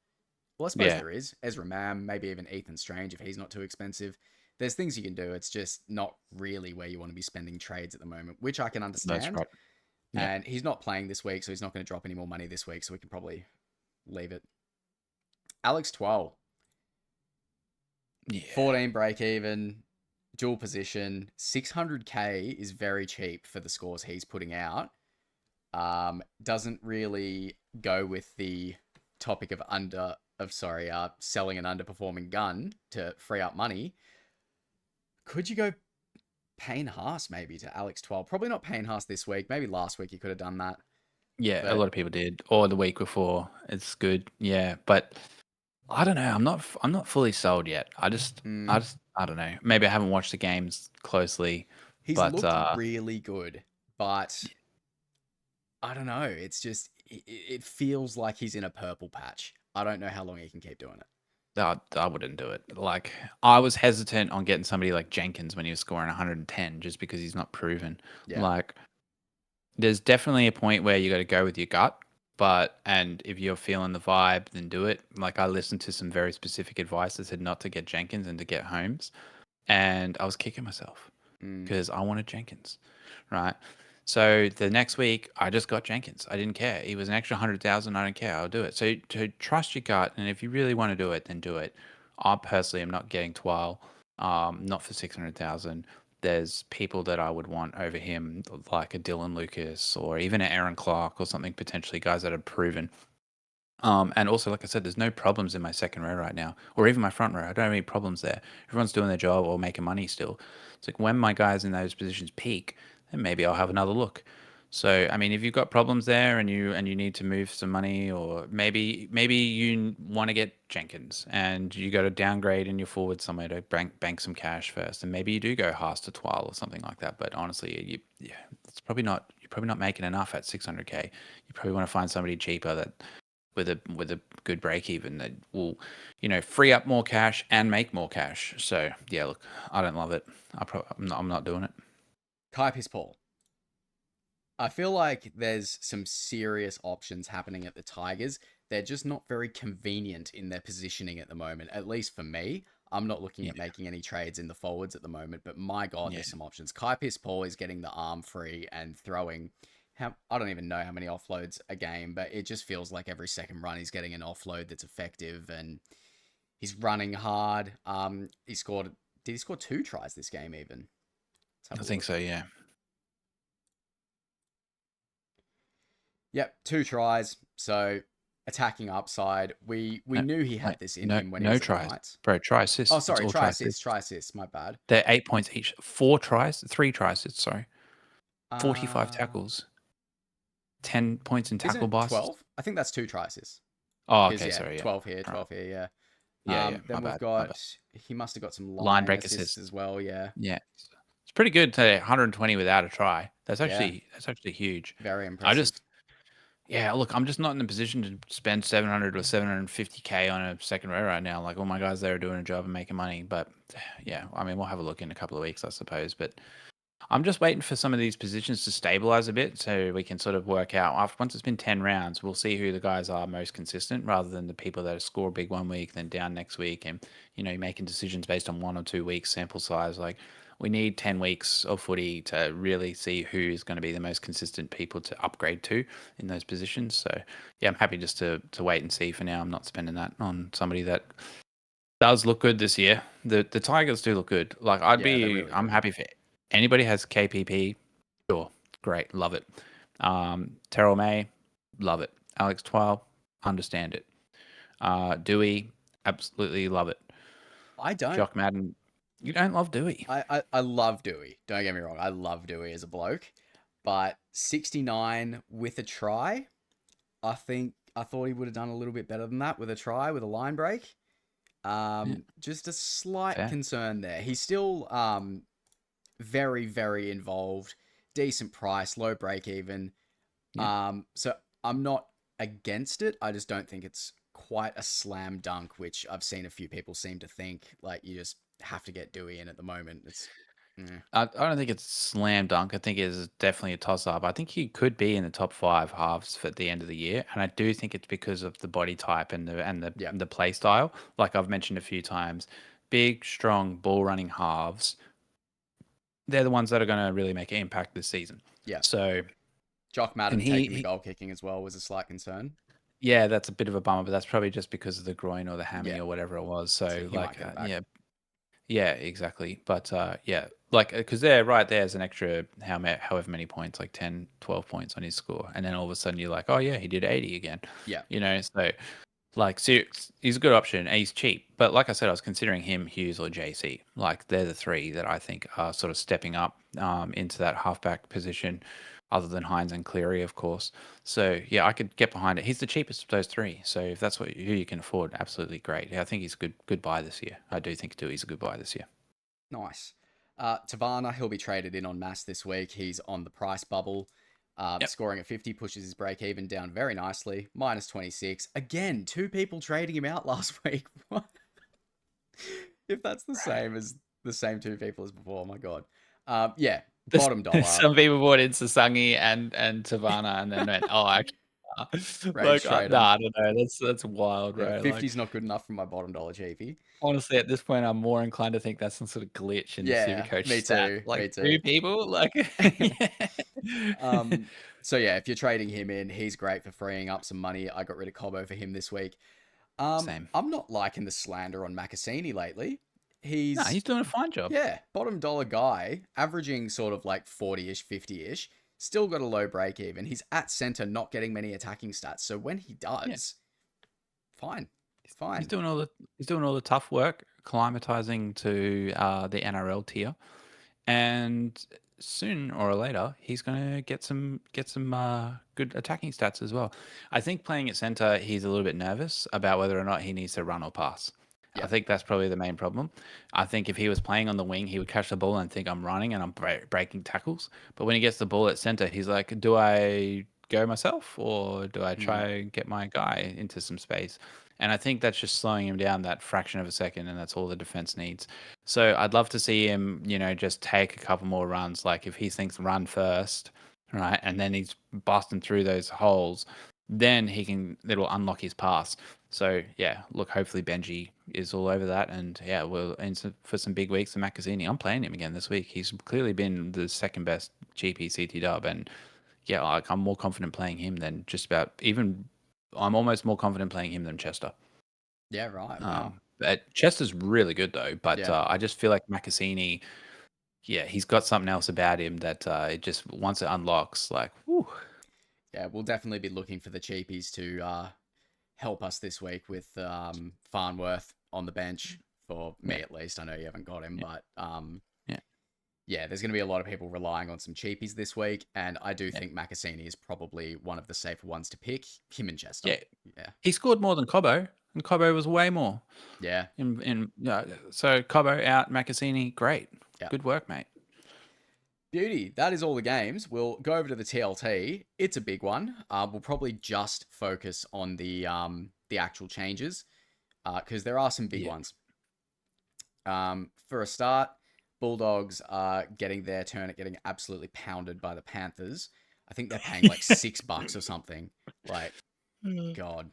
Well, I suppose yeah. there is. Ezra Mam, maybe even Ethan Strange if he's not too expensive. There's things you can do. It's just not really where you want to be spending trades at the moment, which I can That's understand. right. Yeah, And he's not playing this week, so he's not going to drop any more money this week, so we can probably leave it. Alex 12, yeah. 14 break even, dual position, 600k is very cheap for the scores he's putting out. Doesn't really go with the topic of selling an underperforming gun to free up money. Could you go Payne Haas maybe to Alex 12? Probably not Payne Haas this week. Maybe last week you could have done that. Yeah, a But lot of people did, or the week before. It's good, yeah, but I don't know. I'm not fully sold yet. mm, I don't know. Maybe I haven't watched the games closely, he's but looked really good. But I don't know. It's just, it feels like he's in a purple patch. I don't know how long he can keep doing it. I wouldn't do it. Like I was hesitant on getting somebody like Jenkins when he was scoring 110, just because he's not proven. Yeah. Like there's definitely a point where you got to go with your gut, but and if you're feeling the vibe, then do it. Like I listened to some very specific advice that said not to get Jenkins and to get Holmes, and I was kicking myself Mm, because I wanted Jenkins, right? So the next week, I just got Jenkins. I didn't care. He was an extra 100,000. I don't care. I'll do it. So to trust your gut, and if you really want to do it, then do it. I personally am not getting Twile, not for 600,000. There's people that I would want over him, like a Dylan Lucas or even an Aaron Clark or something, potentially guys that are proven. And also, like I said, there's no problems in my second row right now, or even my front row. I don't have any problems there. Everyone's doing their job or making money still. It's like when my guys in those positions peak, then maybe I'll have another look. So, I mean, if you've got problems there and you need to move some money, or maybe you want to get Jenkins and you got to downgrade in your forward somewhere to bank some cash first, and maybe you do go Haas to Twile or something like that. But honestly, yeah, it's probably not. You're probably not making enough at 600k. You probably want to find somebody cheaper that with a good break even that will, free up more cash and make more cash. So yeah, look, I don't love it. I'm not doing it. Kai Piss Paul. I feel like there's some serious options happening at the Tigers. They're just not very convenient in their positioning at the moment, at least for me. I'm not looking Yeah, at making any trades in the forwards at the moment, but my God, yeah, there's some options. Kai Piss Paul is getting the arm free and throwing. I don't even know how many offloads a game, but it just feels like every second run he's getting an offload that's effective and he's running hard. He scored. Did he score 2 tries this game even? Let's have I a think look. so. Yeah, Yep, 2 tries. So attacking upside. We No, knew he wait, had this in no, him when he no was at the tries, Knights. bro. Try Oh, assists. It's sorry, all try try assist, assists. try assist. My bad. They're 8 points each. 4 tries, 3 tries. Sorry, 45 Uh, tackles, 10 points in isn't tackle it busts. 12? I think that's 2 tries. Oh, Because okay, yeah, sorry, yeah. 12 here, All right. 12 here. Yeah. Yeah, my Then we've bad, my bad. got he must have got some Line line break assists assist. as well. Yeah, Yeah, it's pretty good to 120 without a try. That's yeah, actually huge. very I impressive. just Yeah, look, I'm just not in a position to spend 700 or 750K on a second row right now. Like all my guys there are doing a job and making money. But yeah, I mean, we'll have a look in a couple of weeks, I suppose. But I'm just waiting for some of these positions to stabilize a bit so we can sort of work out after once it's been 10 rounds, we'll see who the guys are most consistent rather than the people that score big one week, then down next week. And, making decisions based on 1 or 2 weeks sample size. Like we need 10 weeks of footy to really see who is going to be the most consistent people to upgrade to in those positions. So yeah, I'm happy just to wait and see for now. I'm not spending that on somebody that does look good this year. The Tigers do look good. Like Yeah, they're really I'm good. happy for anybody has KPP. Sure, great, love it. Terrell May, love it. Alex Twile, understand it. Dewey, absolutely love it. I don't. Jock Madden, you don't love Dewey. I love Dewey. Don't get me wrong. I love Dewey as a bloke. But 69 with a try, I thought he would have done a little bit better than that with a try with a line break. Yeah, Just a slight fair. concern there. He's still very very involved, decent price, low break even. Yeah. So I'm not against it. I just don't think it's quite a slam dunk, which I've seen a few people seem to think. Like you just have to get Dewey in at the moment. It's I don't think it's slam dunk. I think it's definitely a toss up. I think he could be in the top 5 halves for the end of the year, and I do think it's because of the body type and the yeah, the play style. Like I've mentioned a few times, big, strong ball running halves. They're the ones that are going to really make an impact this season. yeah. So, Jock and Madden taking the goal kicking as well was a slight concern. yeah, that's a bit of a bummer, but that's probably just because of the groin or the hammy Yeah, or whatever it was. so So, he might like, get it back. yeah, yeah, exactly. But yeah, like because there, right there's an extra however many points, like 10, 12 points on his score, and then all of a sudden you're like, oh yeah, he did 80 again. Yeah, So like, he's a good option and he's cheap. But like I said, I was considering him, Hughes, or JC. Like they're the three that I think are sort of stepping up into that halfback position, other than Hines and Cleary, of course. So yeah, I could get behind it. He's the cheapest of those three. So if that's who you can afford, absolutely great. Yeah, I think he's a good buy this year. I do think too he's a good buy this year. nice. Tavana, he'll be traded in on mass this week. He's on the price bubble. Yep. Scoring at 50 pushes his break even down very nicely. Minus 26. Again, 2 people trading him out last week. If that's the same as the same 2 people as before, oh my god. Yeah, bottom dollar, Some people bought in Sasangi and Savannah and then went, oh, actually, rage trade him. nah, I don't know. That's wild, Yeah, bro. Like, 50's not good enough for my bottom dollar cheapie. honestly, at this point, I'm more inclined to think that's some sort of glitch in the Yeah, Supercoach me stat. too. Like Me two too. people, like, yeah. um, so yeah, if you're trading him in, he's great for freeing up some money. I got rid of Cobbo for him this week. Same. I'm not liking the slander on Macassini lately. No, He's he's doing a fine job. Yeah, bottom dollar guy, averaging sort of like 40-ish, 50-ish. Still got a low break even. He's at center, not getting many attacking stats. So when he Yeah, does, fine, he's fine. doing all the tough work, climatizing to the NRL tier. And soon or later he's going to get some good attacking stats as well. I think playing at center, he's a little bit nervous about whether or not he needs to run or pass. I Yeah. think that's probably the main problem. I think if he was playing on the wing, he would catch the ball and think I'm running and I'm breaking tackles. But when he gets the ball at center, he's like, do I go myself or do I Hmm. try and get my guy into some space? And I think that's just slowing him down that fraction of a second, and that's all the defense needs. So I'd love to see him, just take a couple more runs. Like if he thinks run first, right, and then he's busting through those holes, then it'll unlock his pass. So yeah, look, hopefully Benji is all over that, and yeah, we're in for some big weeks. And Maccazzini, I'm playing him again this week. He's clearly been the second best GP CT dub, and yeah, like I'm more confident playing him than just about even. I'm almost more confident playing him than Chester. Yeah, right. Wow. But Chester's really good though. But Yeah. I just feel like Maccassini, yeah, he's got something else about him that it just once it unlocks, like, whew. Yeah, we'll definitely be looking for the cheapies to help us this week with Farnworth on the bench for me Yeah, at least. I know you haven't got him, yeah, but yeah, yeah, there's going to be a lot of people relying on some cheapies this week, and I do yeah, think Makasini is probably one of the safer ones to pick. Him and Chester. yeah. Yeah, He scored more than Cobbo, and Cobbo was way more. yeah, So Cobbo out, Macassini, great, yeah. good work, mate. Beauty. That is all the games. We'll go over to the TLT. It's a big one. We'll probably just focus on the actual changes because there are some big Yeah. ones. For a start, Bulldogs are getting their turn at getting absolutely pounded by the Panthers. I think they're paying like $6 or something. Like, Mm. God.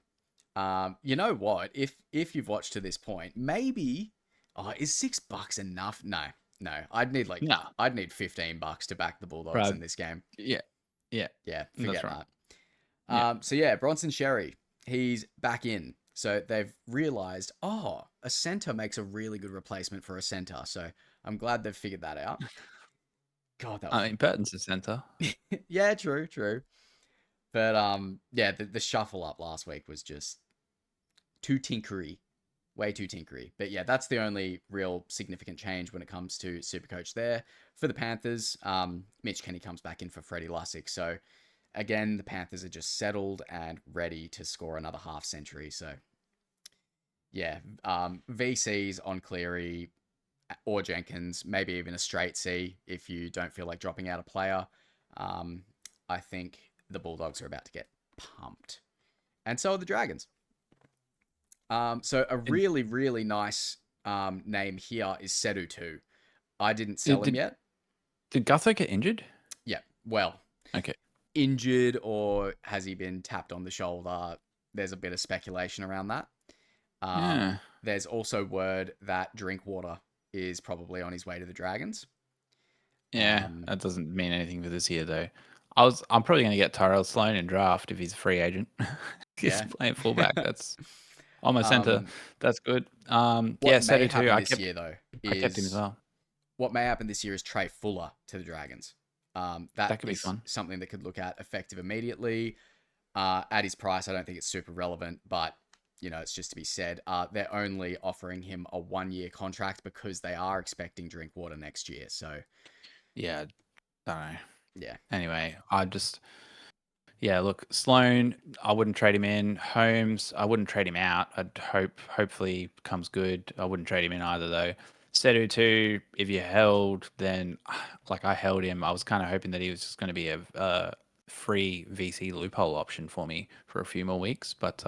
You know what? If you've watched to this point, maybe is $6 enough? No, no. No, I'd need $15 to back the Bulldogs bro. in this game. Yeah, yeah, Yeah, that's forget right. that. Yeah. So yeah, Bronson Sherry, he's back in. So they've realized, a center makes a really good replacement for a center. So I'm glad they've figured that out. God, that was I mean, Burton's the centre. yeah, true, true. But yeah, the shuffle up last week was just too tinkery, way too tinkery. But yeah, that's the only real significant change when it comes to Supercoach there. For the Panthers, Mitch Kenny comes back in for Freddie Lussick. So again, the Panthers are just settled and ready to score another half century. So yeah, VCs on Cleary or Jenkins, maybe even a straight C if you don't feel like dropping out a player. Um, I think the Bulldogs are about to get pumped. And so are the Dragons. So a Did, really, really nice name here is Sedu 2. I didn't sell did, him did, yet. did Gutho get injured? Yeah, well, Okay. injured or has he been tapped on the shoulder? There's a bit of speculation around that. Yeah. There's also word that Drinkwater is probably on his way to the Dragons. Yeah, Um, that doesn't mean anything for this year though. I'm probably going to get Tyrell Sloan in draft if he's a free agent. He's yeah. playing fullback. That's on my center. um, That's good. what Yeah, may Seto too. happen this year though I kept him as is well. what may happen this year is Trey Fuller to the Dragons. That That could be is fun. something that could look at effective immediately. At his price, I don't think it's super relevant, but it's just to be said. They're only offering him a 1-year contract because they are expecting Drinkwater next year. So Yeah, don't know. yeah, Anyway, yeah, look, Sloan, I wouldn't trade him in. Holmes, I wouldn't trade him out. Hopefully becomes good. I wouldn't trade him in either though. Sedu too, if you held, then like I held him. I was kind of hoping that he was just going to be a free VC loophole option for me for a few more weeks. But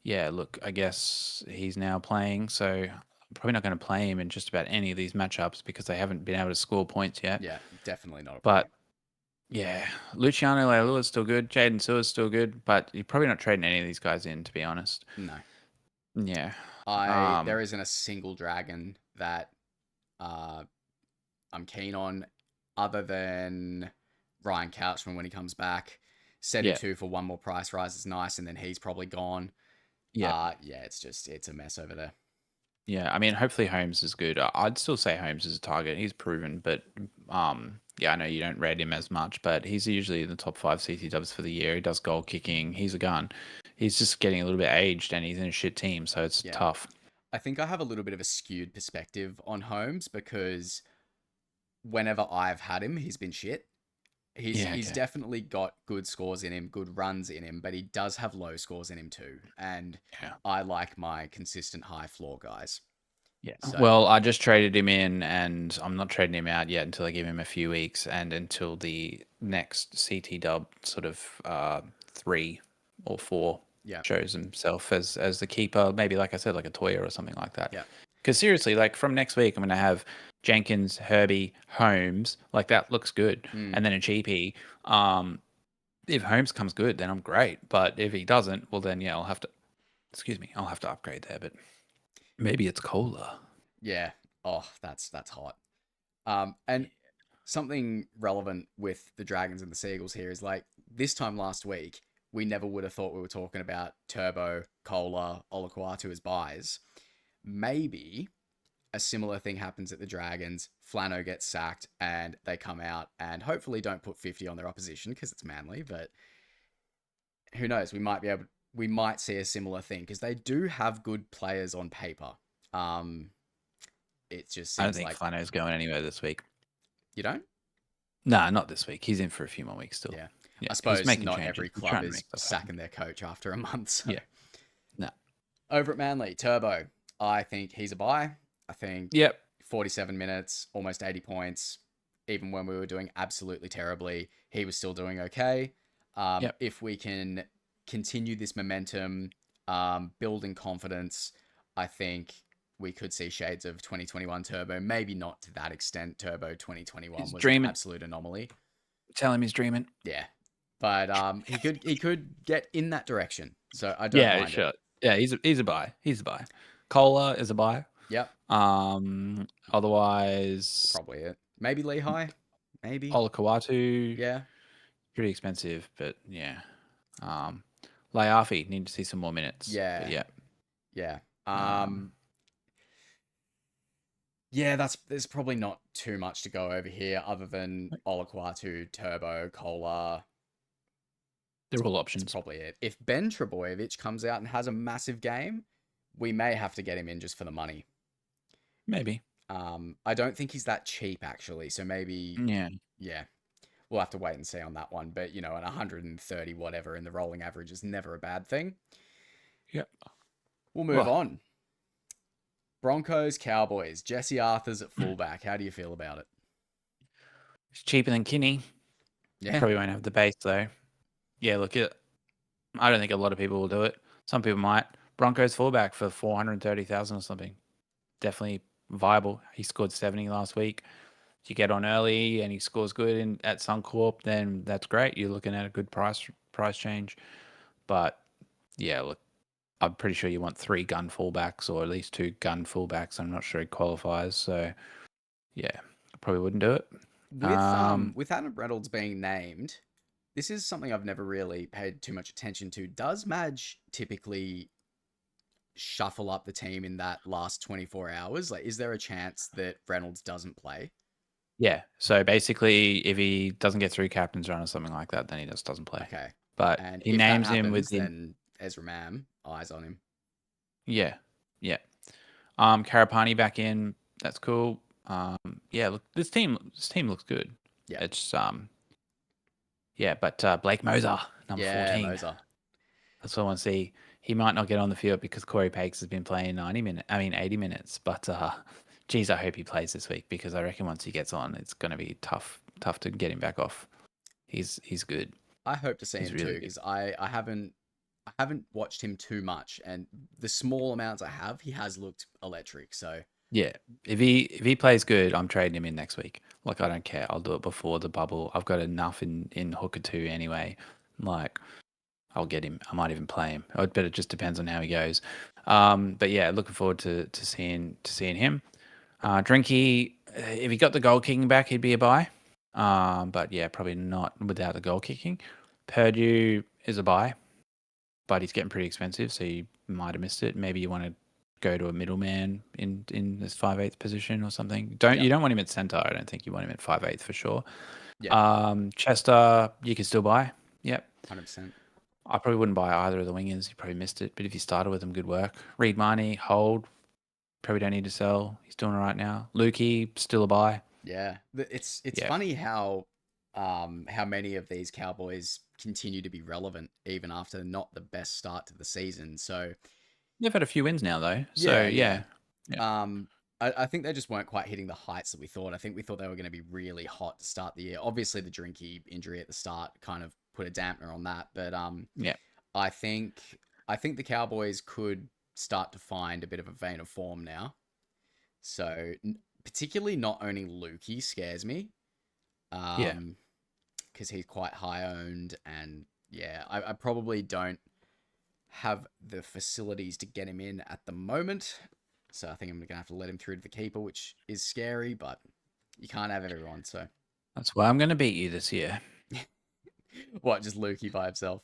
yeah, look, I guess he's now playing, so I'm probably not going to play him in just about any of these matchups because they haven't been able to score points yet. yeah, definitely not a play. But yeah, Luciano Leilua is still good. Jaden Sewer's still good, but you're probably not trading any of these guys in, to be honest. No, Yeah. there isn't a single Dragon that I'm keen on other than Ryan Couchman when he comes back. Sedu Yeah. 2 for one more price rise is nice, and then he's probably gone. Yeah. Yeah, it's a mess over there. Yeah. I mean, hopefully Holmes is good. I'd still say Holmes is a target. He's proven, but yeah, I know you don't rate him as much, but he's usually in the top 5 CT dubs for the year. He does goal kicking. He's a gun. He's just getting a little bit aged and he's in a shit team, so it's Yeah. tough. I think I have a little bit of a skewed perspective on Holmes because whenever I've had him, he's been shit. He's definitely got good scores in him, good runs in him, but he does have low scores in him too. And Yeah. I like my consistent high floor guys. Yeah. So Well, I just traded him in and I'm not trading him out yet until I give him a few weeks and until the next CT dub sort of 3 or 4 yeah, shows himself as the keeper, maybe like I said, like a Toya or something like that. yeah, Because seriously, like from next week, I'm going to have Jenkins, Herbie, Holmes. Like that looks good. And then a cheapie. If Holmes comes good, then I'm great. But if he doesn't, well then yeah, I'll have to upgrade there. But maybe it's cola. yeah. Oh, that's hot. And something relevant with the Dragons and the Seagulls here is like this time last week, we never would have thought we were talking about Turbo, Cola, Olaquatu as buys. Maybe a similar thing happens at the Dragons. Flano gets sacked and they come out and hopefully don't put 50 on their opposition because it's Manly. But who knows? We might see a similar thing because they do have good players on paper. It just I don't seems think like Flano's going anywhere this week. you don't. Nah, not this week. He's in for a few more weeks still. Yeah, Yeah, I he's suppose making not changes. every He's club trying to is make stuff happen. sacking their coach after a month. So Yeah. No. over at Manly, Turbo, I think he's a buy. I think Yep. 47 minutes, almost 80 points. Even when we were doing absolutely terribly, he was still doing okay. Yep. If we can continue this momentum, building confidence, I think we could see shades of 2021 Turbo. Maybe not to that extent. Turbo 2021 He's was an dreaming. absolute anomaly. Tell him he's dreaming. Yeah, but he could get in that direction. So I don't Yeah, mind it. sure. Yeah, he's a buy. He's a buy. Cola is a buy. Yep, Otherwise, probably it. Maybe Lehigh. Maybe. Olakawatu, Yeah. pretty expensive, but yeah. Laiafi, need to see some more minutes. But Yeah. yeah. Yeah. Um, Yeah, there's probably not too much to go over here other than Olaquatu, Turbo, Cola. they're all That's options. probably it. If Ben Trebojevic comes out and has a massive game, we may have to get him in just for the money. Maybe. I don't think he's that cheap actually, so maybe Yeah. yeah. We'll have to wait and see on that one, but at 130 whatever in the rolling average is never a bad thing. Yep. We'll move on. Broncos, Cowboys, Jesse Arthur's at fullback. How do you feel about it? It's cheaper than Kinney. Yeah. Probably won't have the base though. Yeah, look, I don't think a lot of people will do it. Some people might. Broncos fullback for 430,000 or something. Definitely viable. He scored 70 last week. If you get on early and he scores good at Suncorp, then that's great. You're looking at a good price change. But yeah, look, I'm pretty sure you want 3 gun fullbacks or at least 2 gun fullbacks. I'm not sure he qualifies. So yeah, I probably wouldn't do it. With Adam Reynolds being named, this is something I've never really paid too much attention to. Does Madge typically shuffle up the team in that last 24 hours? Like, is there a chance that Reynolds doesn't play? Yeah. So basically, if he doesn't get through captain's run or something like that, then he just doesn't play. Okay. But And he if that names him happens, within. then Ezra Mam, eyes on him. Yeah. Yeah. Karapani back in. That's cool. Yeah. Look, this team looks good. Yeah. It's Yeah, but Blake Moser, number 14. Moser. That's what I want to see. He might not get on the field because Corey Pakes has been playing 80 minutes. But geez, I hope he plays this week because I reckon once he gets on, it's going to be tough to get him back off. He's good. I hope to see him really too because I haven't watched him too much, and the small amounts I have, he has looked electric. So Yeah, if he plays good, I'm trading him in next week. Like I don't care. I'll do it before the bubble. I've got enough in hooker 2 anyway. Like I'll get him. I might even play him. But it just depends on how he goes. But yeah, looking forward to seeing him. Drinky, if he got the goal kicking back, he'd be a buy. But yeah, probably not without the goal kicking. Purdue is a buy, but he's getting pretty expensive, so you might have missed it. Maybe you want to go to a middleman in this 5/8 position or something. You don't want him at center. I don't think you want him at 5/8 for sure. yeah, Chester, you can still buy. Yep. 100%. I probably wouldn't buy either of the wingers. You probably missed it. But if you started with them, good work. Reed Marnie, hold. Probably don't need to sell. He's doing all right now. Lukey, still a buy. Yeah, it's funny how many of these Cowboys continue to be relevant even after not the best start to the season. So They've had a few wins now, though. So yeah. I think they just weren't quite hitting the heights that we thought. I think we thought they were going to be really hot to start the year. Obviously, the Drinky injury at the start kind of put a dampener on that, but yeah. I think the Cowboys could start to find a bit of a vein of form now. So particularly not only Lukey scares me, because he's quite high owned, and yeah, I probably don't have the facilities to get him in at the moment. So I think I'm gonna have to let him through to the keeper, which is scary, but you can't have everyone. So that's why I'm going to beat you this year. what? Just Lukey by himself?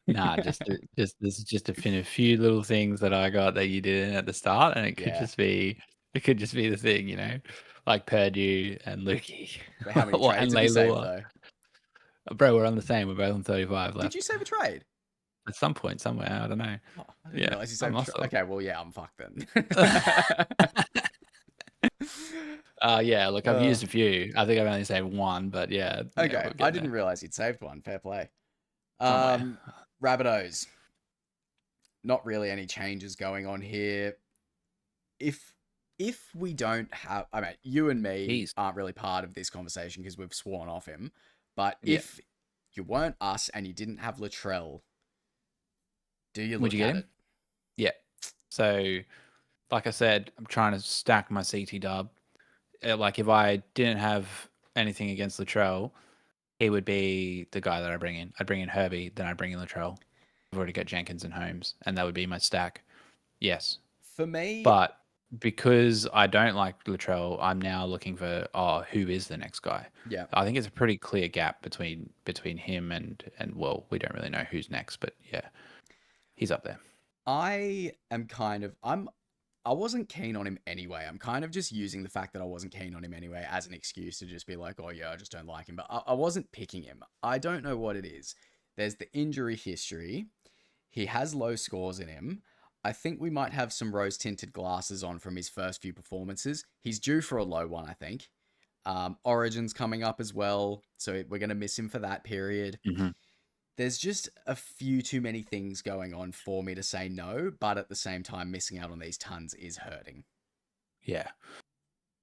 Nah, this is just to finish a few little things that I got that you didn't at the start, and it could just be the thing, like Purdue and Lukey. But how many and trades have you saved Leilua. though? Bro, we're on the same. We're both on 35 Did you left. save a trade? at some point, somewhere. I don't know. Oh, I didn't Yeah, realize you I saved. must have. Okay, well, yeah, I'm fucked then. Yeah, look, I've uh, used a few. I think I've only saved one, but yeah, okay, we'll I get didn't there realize you'd saved one. Fair play. somewhere. Rabbitohs. Not really any changes going on here. If we don't have, I mean, you and me He's aren't really part of this conversation because we've sworn off him. But yeah. if you weren't us and you didn't have Latrell, do you Would you look get at him? it? Yeah. So, like I said, I'm trying to stack my CT dub. Like if I didn't have anything against Latrell, he would be the guy that I bring in. I'd bring in Herbie, then I'd bring in Latrell. I've already got Jenkins and Holmes, and that would be my stack. Yes. For me, But because I don't like Latrell, I'm now looking for who is the next guy? yeah, I think it's a pretty clear gap between him and well, we don't really know who's next, but yeah, he's up there. I am kind of I wasn't keen on him anyway. I'm kind of just using the fact that I wasn't keen on him anyway as an excuse to just be like, oh yeah, I just don't like him. But I wasn't picking him. I don't know what it is. There's the injury history. He has low scores in him. I think we might have some rose tinted glasses on from his first few performances. He's due for a low one, I think. Origin's coming up as well, so we're going to miss him for that period. Mm-hmm. There's just a few too many things going on for me to say no, but at the same time, missing out on these tons is hurting. Yeah.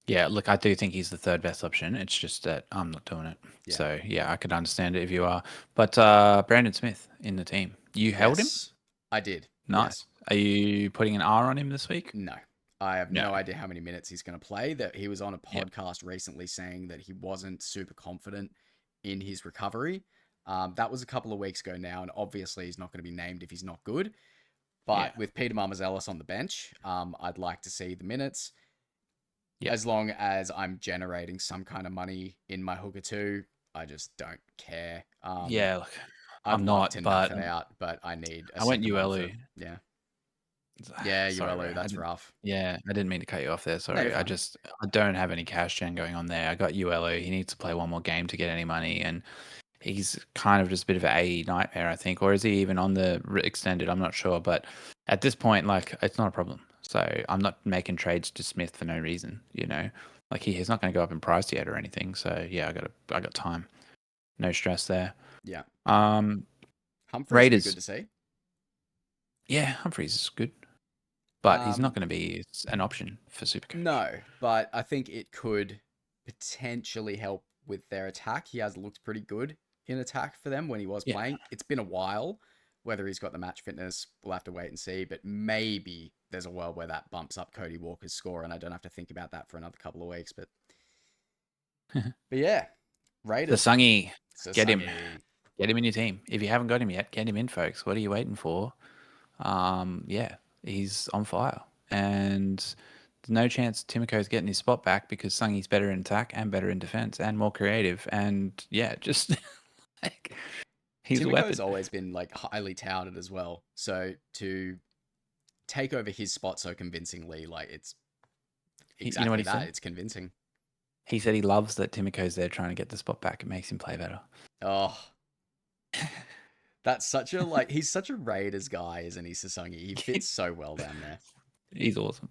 Yeah, look, I do think he's the third best option. It's just that I'm not doing it. Yeah. So, yeah, I could understand it if you are. But Brandon Smith in the team. You held him? Yes, I did. Nice. Yes. Are you putting an R on him this week? No. I have No. no idea how many minutes he's going to play. That he was on a Yep. podcast recently saying that he wasn't super confident in his recovery. That was a couple of weeks ago now, and obviously he's not going to be named if he's not good. But Yeah. with Peter Marmazelis on the bench, I'd like to see the minutes. Yep. As long as I'm generating some kind of money in my hooker too, I just don't care. Yeah, look, I'd I'm love not, to but nuff it out, but I need a I went second one ULU. for yeah, Sorry, bro. ULU. That's rough. Yeah, I didn't mean to cut you off there. No, you're Sorry. fine. I don't have any cash gen going on there. I got ULU. He needs to play one more game to get any money, and he's kind of just a bit of an AE nightmare, I think. Or is he even on the extended? I'm not sure. But at this point, like, it's not a problem. So I'm not making trades to Smith for no reason, you know? Like, he's not going to go up in price yet or anything. So, yeah, I got time. No stress there. Yeah. Um, Humphreys would be Raiders. good to see. Yeah, Humphreys is good. But he's not going to be an option for Supercoach. No, but I think it could potentially help with their attack. He has looked pretty good in attack for them when he was Yeah. playing. It's been a while. Whether he's got the match fitness, we'll have to wait and see. But maybe there's a world where that bumps up Cody Walker's score, and I don't have to think about that for another couple of weeks. But yeah, Raiders. Sasangi, get him. Sasangi. Get him in your team. If you haven't got him yet, get him in, folks. What are you waiting for? Yeah, he's on fire. And there's no chance Timoko's getting his spot back because Sangi's better in attack and better in defense and more creative. And yeah, just like he's a weapon. Timoko's always been like highly touted as well. So to take over his spot so convincingly, like it's exactly you know what he that. said? It's convincing. He said he loves that Timoko's there trying to get the spot back. It makes him play better. Oh, that's such a like. He's such a Raiders guy, isn't he, Sasangi? He fits so well down there. He's awesome.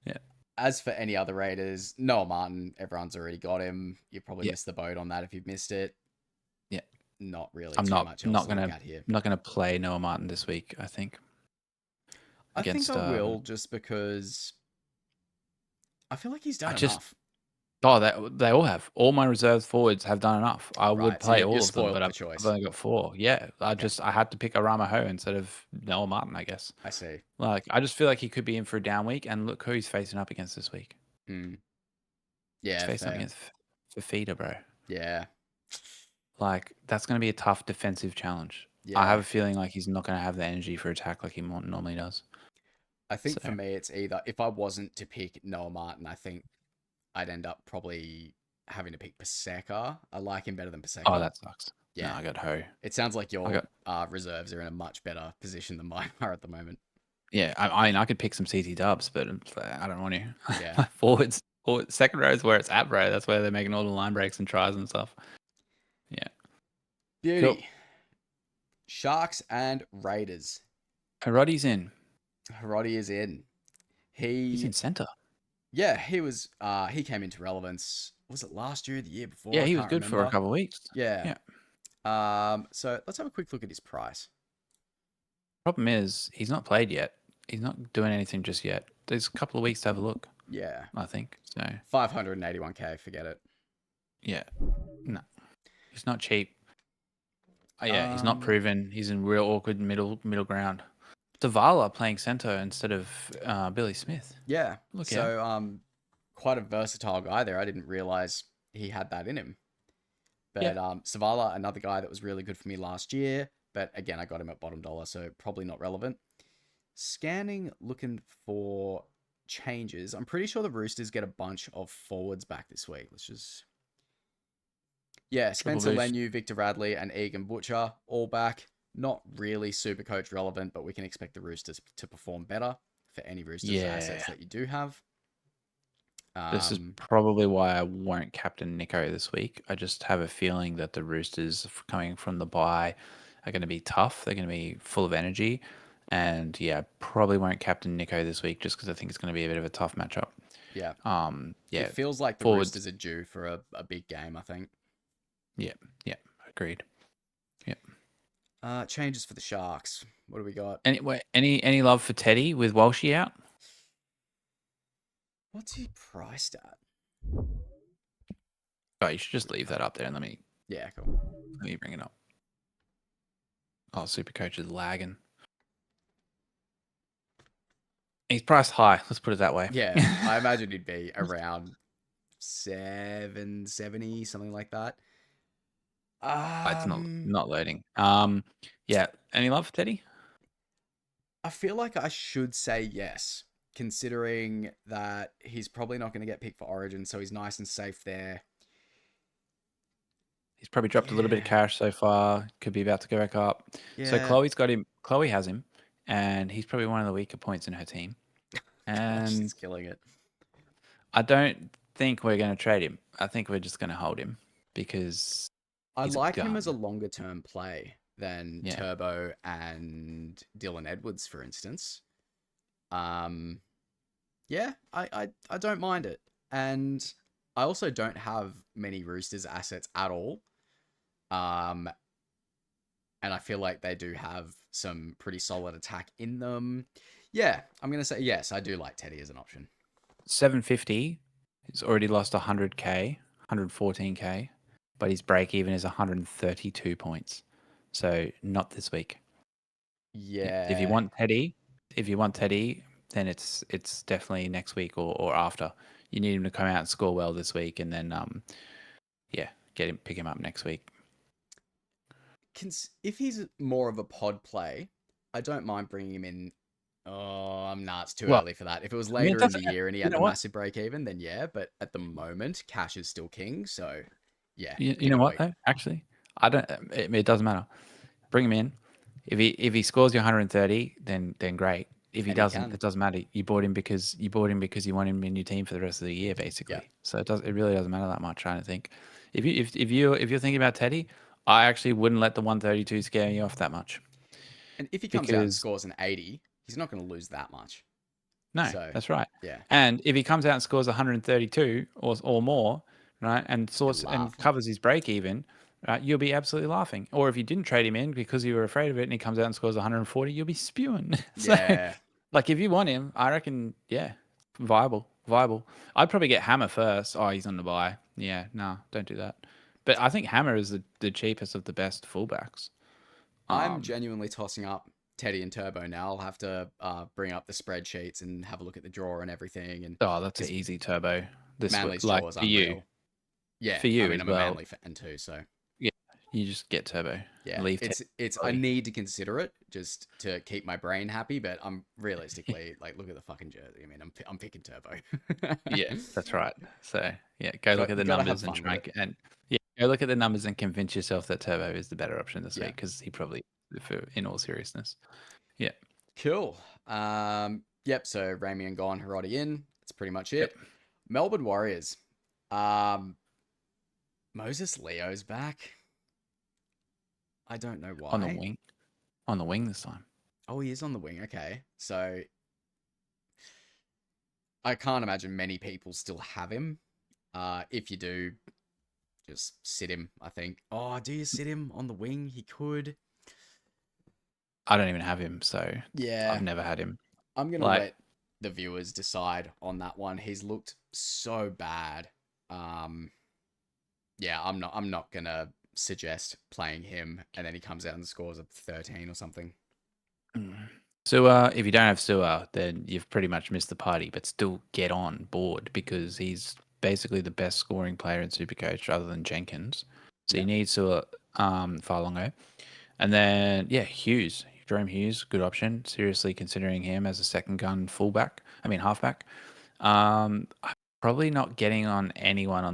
Yeah. As for any other Raiders, Noah Martin, everyone's already got him. You probably missed the boat on that if you've missed it. Yeah. Not really I'm too not much else not to gonna look at here. not gonna play Noah Martin this week, I think. I think I will just because I feel like he's done enough. Oh, they all have. All my reserve forwards have done enough. I would play you're all of them, spoiled but for I've choice. only got 4. Yeah, I had to pick Arama Ho instead of Noah Martin, I guess. I see. Like, I just feel like he could be in for a down week, and look who he's facing up against this week. Yeah, He's facing up against Fafita, bro. Yeah. Like, that's going to be a tough defensive challenge. Yeah. I have a feeling like he's not going to have the energy for attack like he normally does. I think for me, it's either if I wasn't to pick Noah Martin, I think I'd end up probably having to pick Paseka. I like him better than Paseka. Oh, that sucks. Yeah, no, I got Ho. It sounds like your reserves are in a much better position than mine are at the moment. Yeah, I mean, I could pick some CT dubs, but I don't want to. Yeah. Forwards, second row is where it's at, bro. That's where they're making all the line breaks and tries and stuff. Yeah. Beauty. Cool. Sharks and Raiders. Roddy's in. Roddy is in. He's He in center. Yeah, he was he came into relevance. Was it last year or the year before? Yeah, I he was can't good for a remember. couple of weeks. Yeah. Yeah. So let's have a quick look at his price. Problem is, he's not played yet. He's not doing anything just yet. There's a couple of weeks to have a look, Yeah. I think. So 581k, forget it. yeah, no, he's not cheap. Yeah, he's not Um proven. He's in real awkward middle ground. Zavala playing center instead of Billy Smith. yeah. Look out. So quite a versatile guy there. I didn't realize he had that in him. Yeah, But Savala, another guy that was really good for me last year, but again, I got him at bottom dollar, so probably not relevant. Scanning, looking for changes. I'm pretty sure the Roosters get a bunch of forwards back this week. Let's just Yeah, triple Spencer boost. Lenu, Victor Radley, and Egan Butcher all back. Not really super coach relevant, but we can expect the Roosters to perform better for any Roosters Yeah, assets that you do have. this is Um, probably why I won't captain Nico this week. I just have a feeling that the Roosters coming from the bye are going to be tough. They're going to be full of energy. And yeah, probably won't captain Nico this week just because I think it's going to be a bit of a tough matchup. yeah, Yeah, it feels like the forwards. Roosters are due for a big game, I think. Yeah, yeah, agreed. Yeah. Changes for the Sharks. What do we got? Anyway, any love for Teddy with Walshy out? What's he priced at? Oh, you should just leave that up there and Yeah, cool. let me bring it up. Oh, SuperCoach is lagging. He's priced high. Let's put it that way. Yeah, I imagine he'd be around 770, something like that. It's not Um, not loading. Yeah. Any love for Teddy? I feel like I should say yes, considering that he's probably not going to get picked for Origin, so he's nice and safe there. He's probably dropped a little bit of Yeah, cash so far. Could be about to go back up. So yeah. Chloe's got him. Chloe has him, and he's probably one of the weaker points in her team. God, And she's killing it. I don't think we're going to trade him. I think we're just going to hold him because I he's a like him as a gun. longer term play than Yeah. Turbo and Dylan Edwards, for instance. Um, yeah, I don't mind it, and I also don't have many Roosters assets at all. Um, and I feel like they do have some pretty solid attack in them. Yeah, I'm gonna say yes. I do like Teddy as an option. 750. He's already lost 100k, 114k, but his break even is 132 points. So not this week. Yeah. If you Yeah, want Teddy, then it's definitely next week or after. You need him to come out and score well this week, and then yeah, pick him up next week. if he's more of a pod play, I don't mind bringing him in. Oh, nah, it's too Well, early for that. If it was I mean, it later in the doesn't. year and he You had know the what? massive break even, then yeah. But at the moment, cash is still king. So yeah, You give know it a what week. though? Actually, I don't. It doesn't matter. Bring him in. If he scores you 130, then great. If he And he doesn't, can. it doesn't matter. You bought him because you want him in your team for the rest of the year, Yeah. basically. So it really doesn't matter that much. I don't think. If you're thinking about Teddy, I actually wouldn't let the 132 scare you off that much And if he comes out and because scores an 80, he's not going to lose that much. no, So that's right. yeah, And if he comes out and scores 132 or more, right, and just be sorts and laughing. covers his break even, right, you'll be absolutely laughing. Or if you didn't trade him in because you were afraid of it and he comes out and scores 140, you'll be spewing. So, Yeah. like, if you want him, I reckon, yeah, viable. I'd probably get Hammer first. Oh, he's on the buy. Yeah, no, don't do that. But I think Hammer is the cheapest of the best fullbacks. I'm Um, genuinely tossing up Teddy and Turbo now. I'll have to bring up the spreadsheets and have a look at the draw and everything. And oh, that's an because easy turbo. Manly's Like draw is for you, unreal. Yeah, for I you mean, as I'm a well. Manly fan too, so Yeah, you just get turbo. yeah, Leave it's. I Chloe. need to consider it just to keep my brain happy, but I'm realistically like, look at the fucking jersey. I mean, I'm picking Turbo. Yeah, that's right. So yeah, go look at the Got to have numbers and fun with try it. and yeah, go look at the numbers and convince yourself that Turbo is the better option this Yeah, week because he probably, in all seriousness, yeah, cool. Yep. So Rami and gone, Hiroti in. That's pretty much yep, it. Melbourne Warriors. Um, Moses Leo's back. I don't know on the why. wing. on the wing this time. Oh, he is on the wing. Okay. So I can't imagine many people still have him. If you do, just sit him, I think. Oh, do you sit him on the wing? He could. I don't even have him, so I've Yeah. never had him. I'm going to Like, let the viewers decide on that one. He's looked so bad. Um, yeah, I'm not going to suggest playing him and then he comes out and scores a 13 or something. so if you don't have Sewer, then you've pretty much missed the party, but still get on board because he's basically the best scoring player in Supercoach other than Jenkins. So Yeah. you need Sewer Farlongo. And then, yeah, Hughes. Jerome Hughes, good option. Seriously considering him as a second gun halfback. Probably not getting on anyone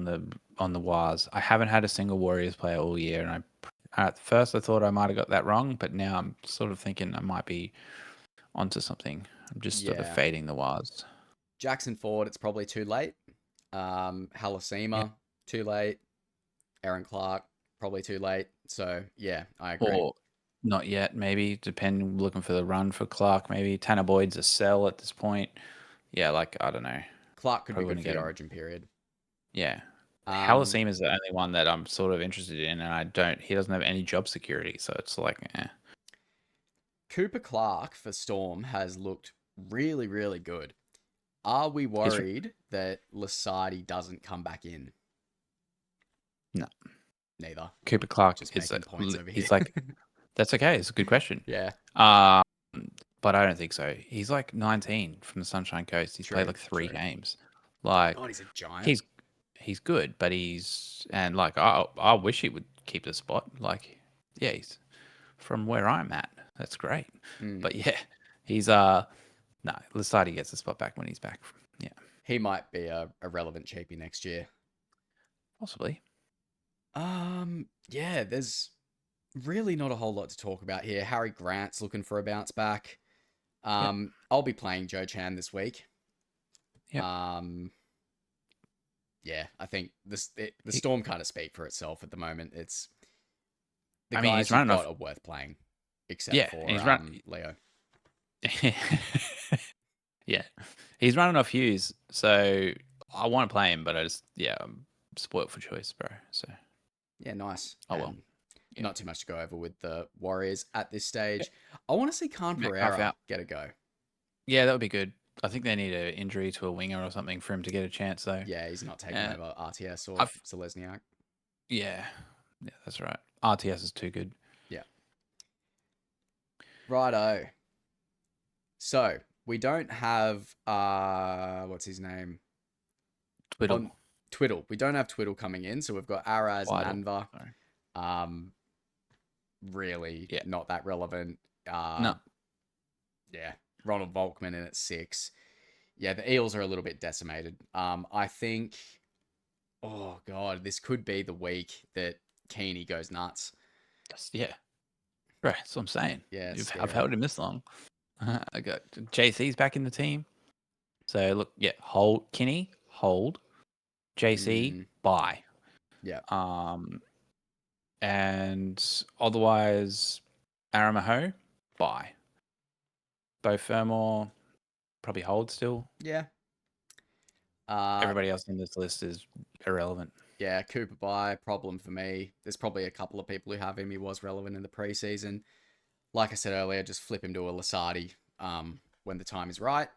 on the Wars. I haven't had a single Warriors player all year, and at first I thought I might have got that wrong, but now I'm sort of thinking I might be onto something. I'm just sort of Yeah. fading the Wars. Jackson Ford, it's probably too late. Yeah. Halasima, too late. Aaron Clark, probably too late. So yeah, I agree. Or not yet, maybe. Looking for the run for Clark, maybe. Tanner Boyd's a sell at this point. Yeah, like, I don't know. Clark could be Probably good wouldn't for get the him. Origin period. Yeah. Um, Halasima is the only one that I'm sort of interested in, and he doesn't have any job security, so it's like, Cooper Clark for Storm has looked really, really good. Are we He's worried that Lasardi doesn't come back in? no. Neither. Cooper Clark Just making points over here. he's like, that's okay. It's a good question. Yeah, Um, but I don't think so. He's like 19 from the Sunshine Coast. He's played true, like three true. games. Like, God, he's a giant. he's he's good, but and like I wish he would keep the spot. Like, yeah, he's from where I'm at. That's great. Mm. But yeah, he's no, Lasardi gets the spot back when he's back. Yeah, He might be a relevant cheapie next year. possibly. Yeah, there's really not a whole lot to talk about here. Harry Grant's looking for a bounce back. Yep. I'll be playing Joe Chan this week. Yep. Yeah, I think the He, Storm kind of speak for itself at the moment. It's the I mean, he's guys you've running got off. are worth playing, except Yeah, and for he's run. Leo. Yeah, he's running off Hughes, so I want to play him, but I'm spoilt for choice, bro. So Yeah, nice. oh well. And Yeah. not too much to go over with the Warriors at this stage. I want to see Khan Metcalf Pereira out. get a go. Yeah, that would be good. I think they need an injury to a winger or something for him to get a chance, though. Yeah, he's not taking Uh, over RTS or I've Selesniak. yeah, that's right. RTS is too good. Yeah. Righto. So we don't have what's his name? Twiddle, On Twiddle. We don't have Twiddle coming in, so we've got Araz Twiddle. Nanva. Sorry. Really Yeah. not that relevant. No. Yeah. Ronald Volkman in at 6. Yeah, the Eels are a little bit decimated. I think oh god, this could be the week that Keeney goes nuts. Yeah. Right, that's what I'm saying. Yeah, it's I've scary. held him this long. I got JC's back in the team. So look, yeah, hold Kinney, hold JC, buy. Yeah. And otherwise, Aramaho, buy. Bo Fermor, probably hold still. Yeah. Everybody else in this list is irrelevant. Yeah, Cooper buy, problem for me. There's probably a couple of people who have him. He was relevant in the preseason. Like I said earlier, just flip him to a Lasardi when the time is right.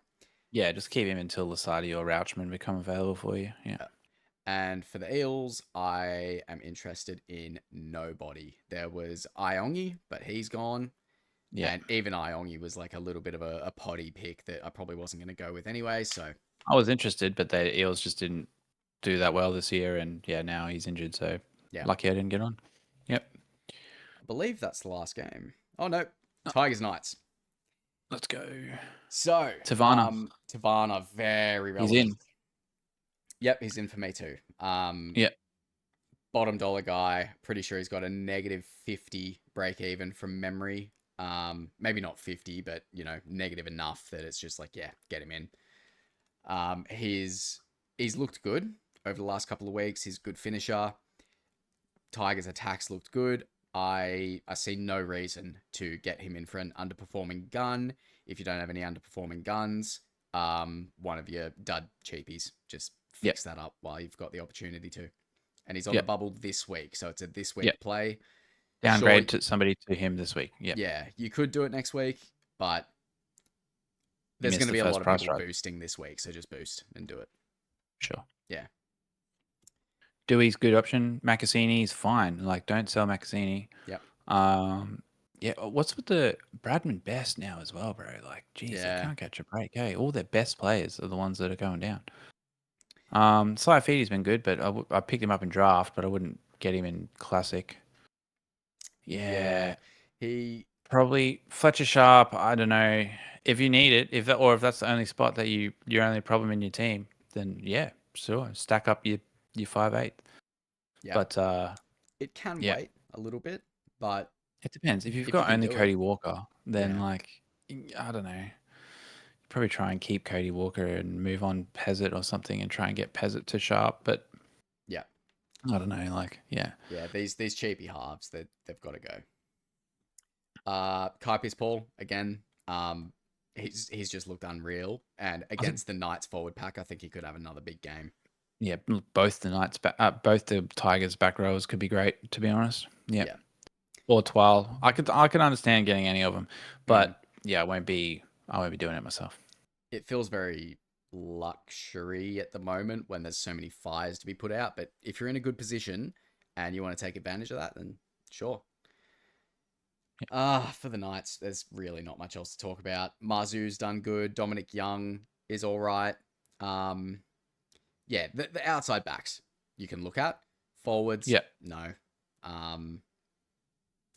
Yeah, just keep him until Lasardi or Rauchman become available for you. Yeah. And for the Eels, I am interested in nobody. There was Iongi, but he's gone. Yeah. And even Iongi was like a little bit of a potty pick that I probably wasn't going to go with anyway. So I was interested, but the Eels just didn't do that well this year. And yeah, now he's injured. So yeah, lucky I didn't get on. Yep. I believe that's the last game. Oh, no. Tigers Knights. Let's go. So, Tavana, very relevant. He's in. Yep, he's in for me too. Yep. Bottom dollar guy. Pretty sure he's got a negative 50 break even from memory. Maybe not 50, but negative enough that it's just like, yeah, get him in. He's looked good over the last couple of weeks. He's a good finisher. Tigers' attacks looked good. I see no reason to get him in for an underperforming gun. If you don't have any underperforming guns, one of your dud cheapies, just Yep. fix that up while you've got the opportunity to. And he's on the Yep. bubble this week, so it's a this Yep. week play. Sure, Downgrade to somebody to him this week. Yep. yeah, you could do it next week, but You there's going missed to the be a first lot of price people rise. boosting this week, so just boost and do it. Sure. Yeah. Dewey's good option. Macassini's fine. Like, don't sell Macassini. Yep. Yeah. What's with the Bradman Best now as well, bro? Like, geez, they Yeah. can't catch a break. Hey, all their best players are the ones that are going down. Saifiti's been good, but I picked him up in draft, but I wouldn't get him in classic. Yeah. He Probably Fletcher Sharp. I don't know if you need it, if that's the only spot that your only problem in your team, then yeah, sure, stack up your 5'8". yeah, But it can yeah, wait a little bit, but it depends. If you've if you got can only do it, Cody Walker, then yeah, like I don't know, probably try and keep Cody Walker and move on Pezzett or something and try and get Pezzett to Sharp. But yeah, I don't know, like yeah, these cheapy halves, they've got to go. Kaipi's Paul again. He's just looked unreal, and I think against the Knights forward pack, I think he could have another big game. yeah, both the Knights, both the Tigers back rows could be great. To be honest, yeah. Yeah. Or Twal. I could understand getting any of them, Mm. but yeah, I won't be doing it myself. It feels very luxury at the moment when there's so many fires to be put out. But if you're in a good position and you want to take advantage of that, then sure. For the Knights, there's really not much else to talk about. Marzu's done good. Dominic Young is all right. Yeah, the outside backs you can look at. Forwards, Yeah. no.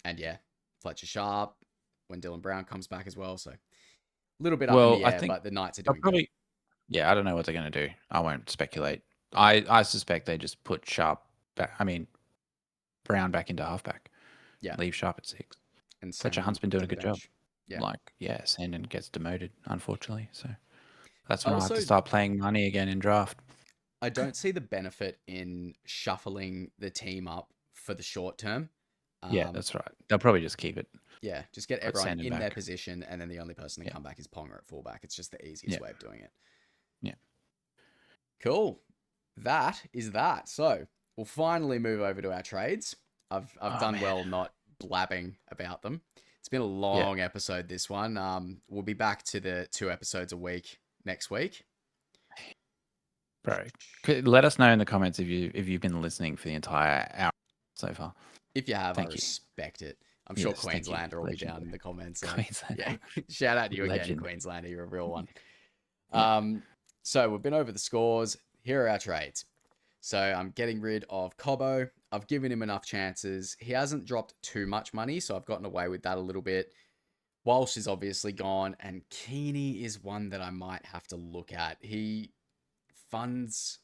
And yeah, Fletcher Sharp when Dylan Brown comes back as well. So a little bit up in Well, the I air, think but the Knights are they'll doing good. probably. Yeah, I don't know what they're going to do. I won't speculate. I suspect they just put Sharp back. I mean, Brown back into halfback. Yeah. Leave Sharp at 6. And Fletcher send Hunt's been doing to a the good job. bench. Yeah. Like, yeah, Sandon gets demoted, unfortunately. So that's when I have Also, to start playing money again in draft. I don't see the benefit in shuffling the team up for the short term. Yeah, that's right. They'll probably just keep it. Yeah, just get Put everyone Sandon in their back. position, and then the only person to Yeah. come back is Ponga at fullback. It's just the easiest Yeah. way of doing it. Yeah. Cool. That is that. So we'll finally move over to our trades. I've done well not blabbing about them. It's been a long episode, this one. We'll be back to the 2 episodes a week next week. Bro, let us know in the comments if you've been listening for the entire hour so far. If you have, Thank I you. respect it. I'm sure Yes, thank you. Queenslander will be down Legendary. in the comments. Queenslander. Yeah, shout out to you again, Legend. Queenslander. You're a real one. Yeah. So we've been over the scores. Here are our trades. So I'm getting rid of Cobbo. I've given him enough chances. He hasn't dropped too much money, so I've gotten away with that a little bit. Walsh is obviously gone, and Keeney is one that I might have to look at. He funds...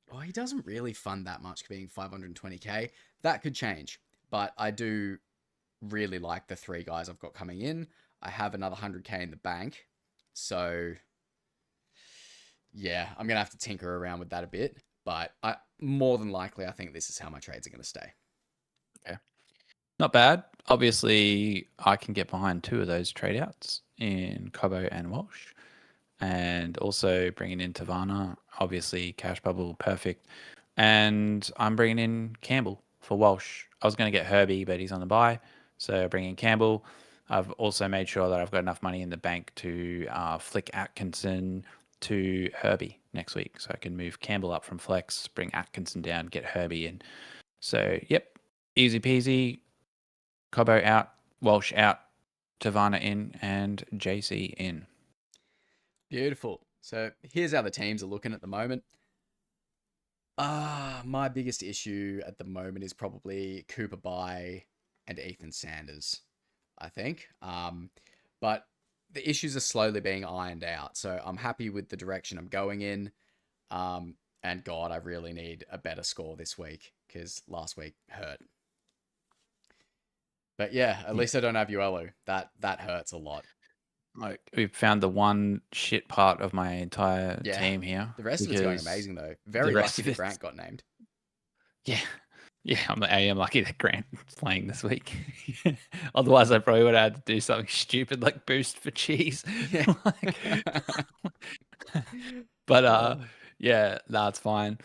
Well, he doesn't really fund that much, being 520k. That could change, but I do really like the 3 guys I've got coming in. I have another 100k in the bank, so yeah, I'm gonna have to tinker around with that a bit. But more than likely, I think this is how my trades are gonna stay. Okay. Not bad. Obviously, I can get behind 2 of those trade outs in Cobbo and Walsh. And also bringing in Tavana, obviously cash bubble, perfect. And I'm bringing in Campbell for Walsh. I was going to get Herbie, but he's on the buy. So bringing in Campbell. I've also made sure that I've got enough money in the bank to flick Atkinson to Herbie next week. So I can move Campbell up from flex, bring Atkinson down, get Herbie in. So, yep, easy peasy. Cobbo out, Walsh out, Tavana in, and JC in. Beautiful. So here's how the teams are looking at the moment. My biggest issue at the moment is probably Cooper Bye and Ethan Sanders, I think. But the issues are slowly being ironed out. So I'm happy with the direction I'm going in. And God, I really need a better score this week because last week hurt. But yeah, at least I don't have Uelu. That hurts a lot. Like, we've found the one shit part of my entire team here. The rest of it's going amazing though. Very lucky that Grant got named. Yeah. Yeah, I am lucky that Grant's playing this week. Otherwise, I probably would have had to do something stupid like boost for cheese. Yeah. Like, but Oh, yeah, that's fine.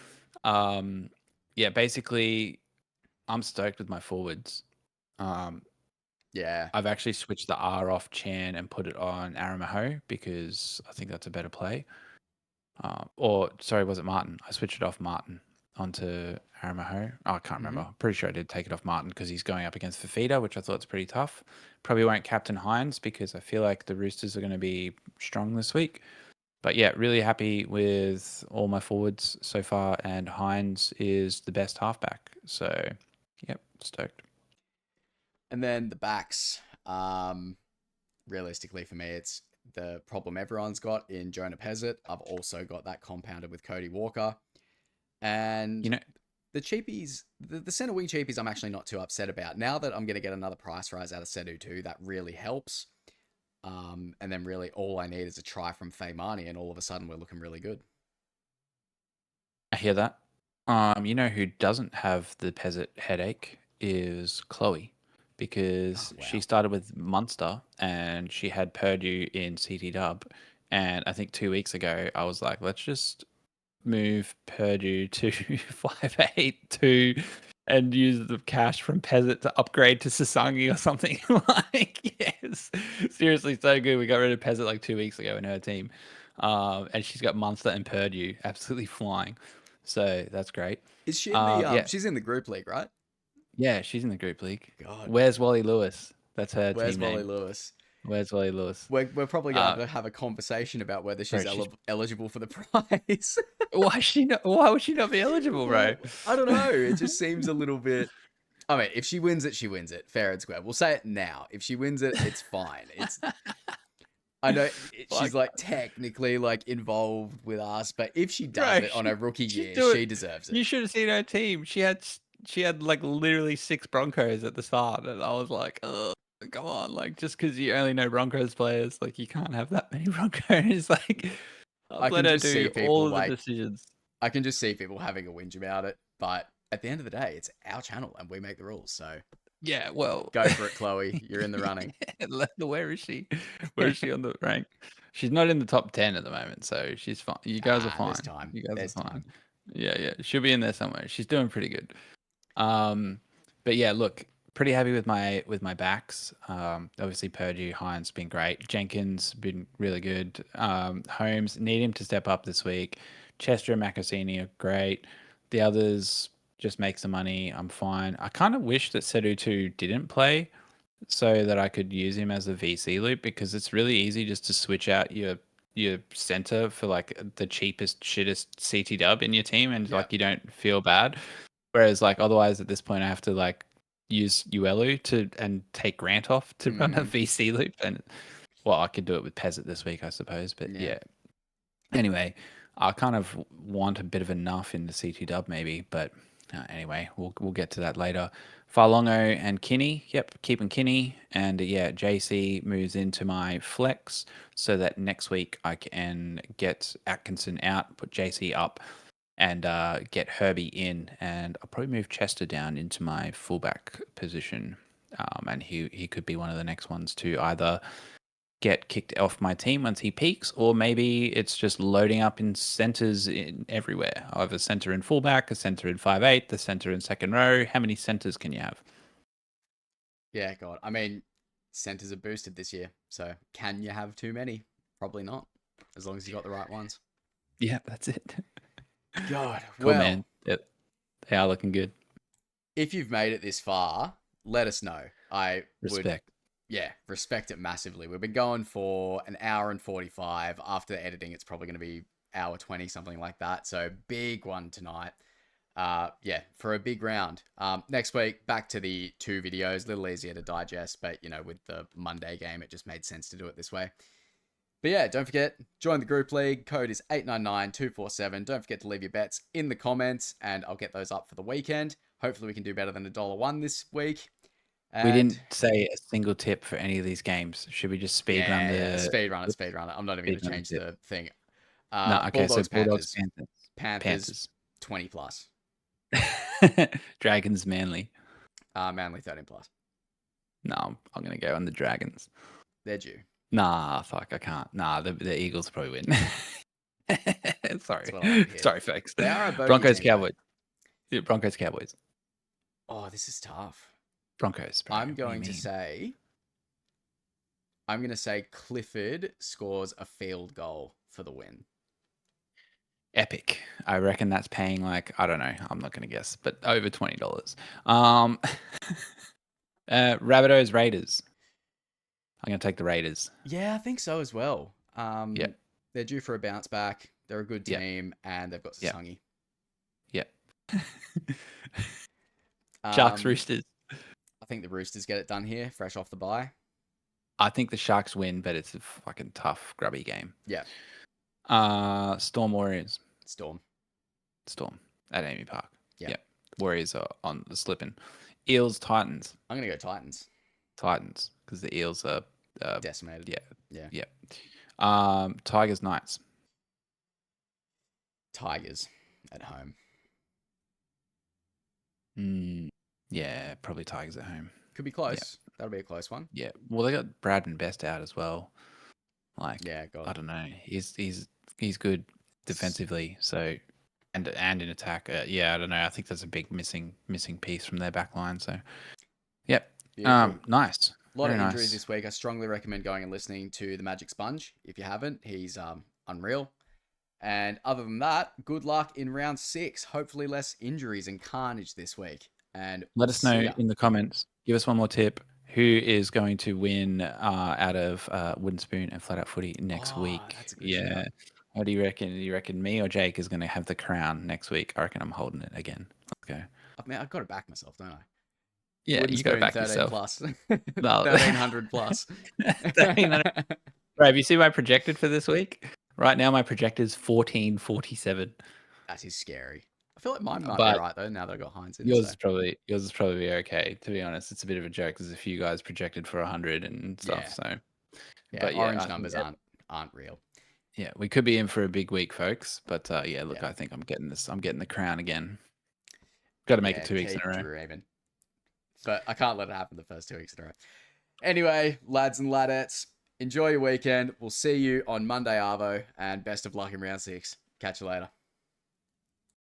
Um, yeah, basically, I'm stoked with my forwards. Um, yeah. I've actually switched the R off Chan and put it on Aramaho because I think that's a better play. Or sorry, was it Martin? I switched it off Martin onto Aramaho. Oh, I can't Hmm. remember. I'm pretty sure I did take it off Martin because he's going up against Fafita, which I thought was pretty tough. Probably won't captain Hines because I feel like the Roosters are going to be strong this week. But yeah, really happy with all my forwards so far, and Hines is the best halfback. So, yep, stoked. And then the backs. Realistically, for me, it's the problem everyone's got in Jonah Pezzett. I've also got that compounded with Cody Walker. And You know, the cheapies, the center wing cheapies, I'm actually not too upset about. Now that I'm going to get another price rise out of Sedu too, that really helps. And then really all I need is a try from Feimani, and all of a sudden we're looking really good. I hear that. You know who doesn't have the Peasant headache is Chloe, Oh because she wow. started with Munster and she had Purdue in CT Dub, and I think 2 weeks ago I was like, let's just move Purdue to 582 and use the cash from Peasant to upgrade to Sasangi or something. Like, yes, seriously, so good. We got rid of Peasant like 2 weeks ago in her team. And she's got Munster and Purdue absolutely flying. So that's great. Is she in the Yeah, she's in the group league, right? yeah, she's in the group league. God, Where's Wally Lewis? That's her where's team Wally name. Lewis? Where's Wally Lewis? We're probably gonna Uh, have a conversation about whether bro, she's she's eligible for the prize. why is she not? Why would she not be eligible, bro? Well, I don't know. It just seems a little bit. I mean, if she wins it, she wins it, fair and square. We'll say it now. If she wins it, it's fine. It's I know she's Like, like technically like involved with us, but if she does bro, it on her rookie she'd year, do it. she deserves it. You should have seen her team. She had like literally 6 Broncos at the start, and I was like, oh, come on, like just because you only know Broncos players, like you can't have that many Broncos. Like, I I've let can her just do see all people of the like decisions. I can just see people having a whinge about it, but at the end of the day, it's our channel and we make the rules. So Yeah, well, go for it, Chloe. You're in the running. where is she? Where is she on the rank? She's not in the top 10 at the moment, so she's fine. You guys are There's fine. time. You guys are There's fine. time. Yeah, yeah. She'll be in there somewhere. She's doing pretty good. Um, but yeah, look, pretty happy with my backs. Obviously Purdue, Hines been great. Jenkins been really good. Holmes need him to step up this week. Chester and Makasini are great. The others just make some money. I'm fine. I kind of wish that Sedu 2 didn't play so that I could use him as a VC loop because it's really easy just to switch out your center for like the cheapest shittest CT dub in your team and Yeah. like you don't feel bad. Whereas like otherwise at this point I have to like use Uelu to and take Grant off to run a Mm, VC loop and well I could do it with Peasant this week I suppose but yeah. yeah. Anyway, I kind of want a bit of enough in the CT dub maybe, but anyway, we'll get to that later. Farlongo and Kinney, yep, keeping Kinney, and yeah, JC moves into my flex so that next week I can get Atkinson out, put JC up, and get Herbie in, and I'll probably move Chester down into my fullback position, and he could be one of the next ones to either get kicked off my team once he peaks, or maybe it's just loading up in centers in everywhere. I have a center in fullback, a center in 5'8", the center in second row. How many centers can you have? Yeah, God. I mean, centers are boosted this year. So can you have too many? Probably not. As long as you got the right ones. Yeah, that's it. God. Cool, Well, man. They are looking good. if you've made it this far, let us know. I would, Respect. yeah, respect it massively. We've been going for an hour and 45. After editing, it's probably going to be hour 20, something like that. So big one tonight. Yeah, for a big round. Next week, back to the 2 videos. A little easier to digest, but with the Monday game, it just made sense to do it this way. But yeah, don't forget, join the group league. Code is 899247. Don't forget to leave your bets in the comments, and I'll get those up for the weekend. Hopefully, we can do better than $1 this week. We And didn't say a single tip for any of these games. Should we just speed run yeah, the speed run it, speed run it. I'm not even going speed to run the change tip? the thing. No, okay. So Bulldogs, Bulldogs, Panthers, Panthers, Panthers, Panthers. 20 plus. Dragons, Manly. Manly 13+. No, I'm going to go on the Dragons. They're due. Nah, fuck, I can't. Nah, the Eagles will probably win. That's Sorry. what I like to hear. Sorry, folks. They are a bogey Broncos, team, though. Cowboys. Yeah, Broncos, Cowboys. Oh, this is tough. Broncos, bro. I'm What do you going to mean? say Clifford scores a field goal for the win. Epic. I reckon that's paying like, I don't know, I'm not going to guess, but over $20. Rabbitohs, Raiders. I'm going to take the Raiders. Yeah, I think so as well. Yeah. They're due for a bounce back. They're a good Yeah. team, and they've got Yeah. Sasangi. Yeah. Um, Sharks, Roosters. I think the Roosters get it done here, fresh off the bye. I think the Sharks win, but it's a fucking tough, grubby game. Yeah, Storm, Warriors. Storm. Storm at Amy Park. Yeah. Warriors are on the slipping. Eels, Titans. I'm gonna go Titans. Titans, because the Eels are Decimated. Yeah. Tigers, Knights. Tigers at home. Yeah, probably Tigers at home. Could be close. That'll be a close one. Yeah. Well, they got Bradman Best out as well. Like, Yeah, God. I don't know. He's good defensively. So, and in attack. Yeah, I don't know. I think that's a big missing piece from their back line. So, yep. Beautiful. Nice. A lot Very of injuries nice. this week. I strongly recommend going and listening to the Magic Sponge. If you haven't, he's unreal. And other than that, good luck in round 6. Hopefully less injuries and carnage this week. And Let us know in the comments. Give us one more tip. Who is going to win out of Wooden Spoon and Flat Out Footy next week? That's a good shout. What do you reckon? Do you reckon me or Jake is going to have the crown next week? I reckon I'm holding it again. Let's go. I mean, I've got to back myself, don't I? Yeah, Wooden you got to Spoon, back 13 yourself. plus. No. 1300 plus. 1300. Right, have you seen my projected for this week? Right now, my projected is 1447. That is scary. I feel like mine might But be right, though, now that I've got Heinz in. yours is probably okay. To be honest, it's a bit of a joke. There's a few guys projected for 100 and stuff. Yeah. So, Yeah, but orange I think numbers aren't real. Yeah, we could be in for a big week, folks. But yeah, look, Yeah. I think I'm getting this. I'm getting the crown again. Got to make it 2 weeks in a row. Dreaming. But I can't let it happen the first 2 weeks in a row. Anyway, lads and ladettes, enjoy your weekend. We'll see you on Monday, Arvo, and best of luck in round 6. Catch you later.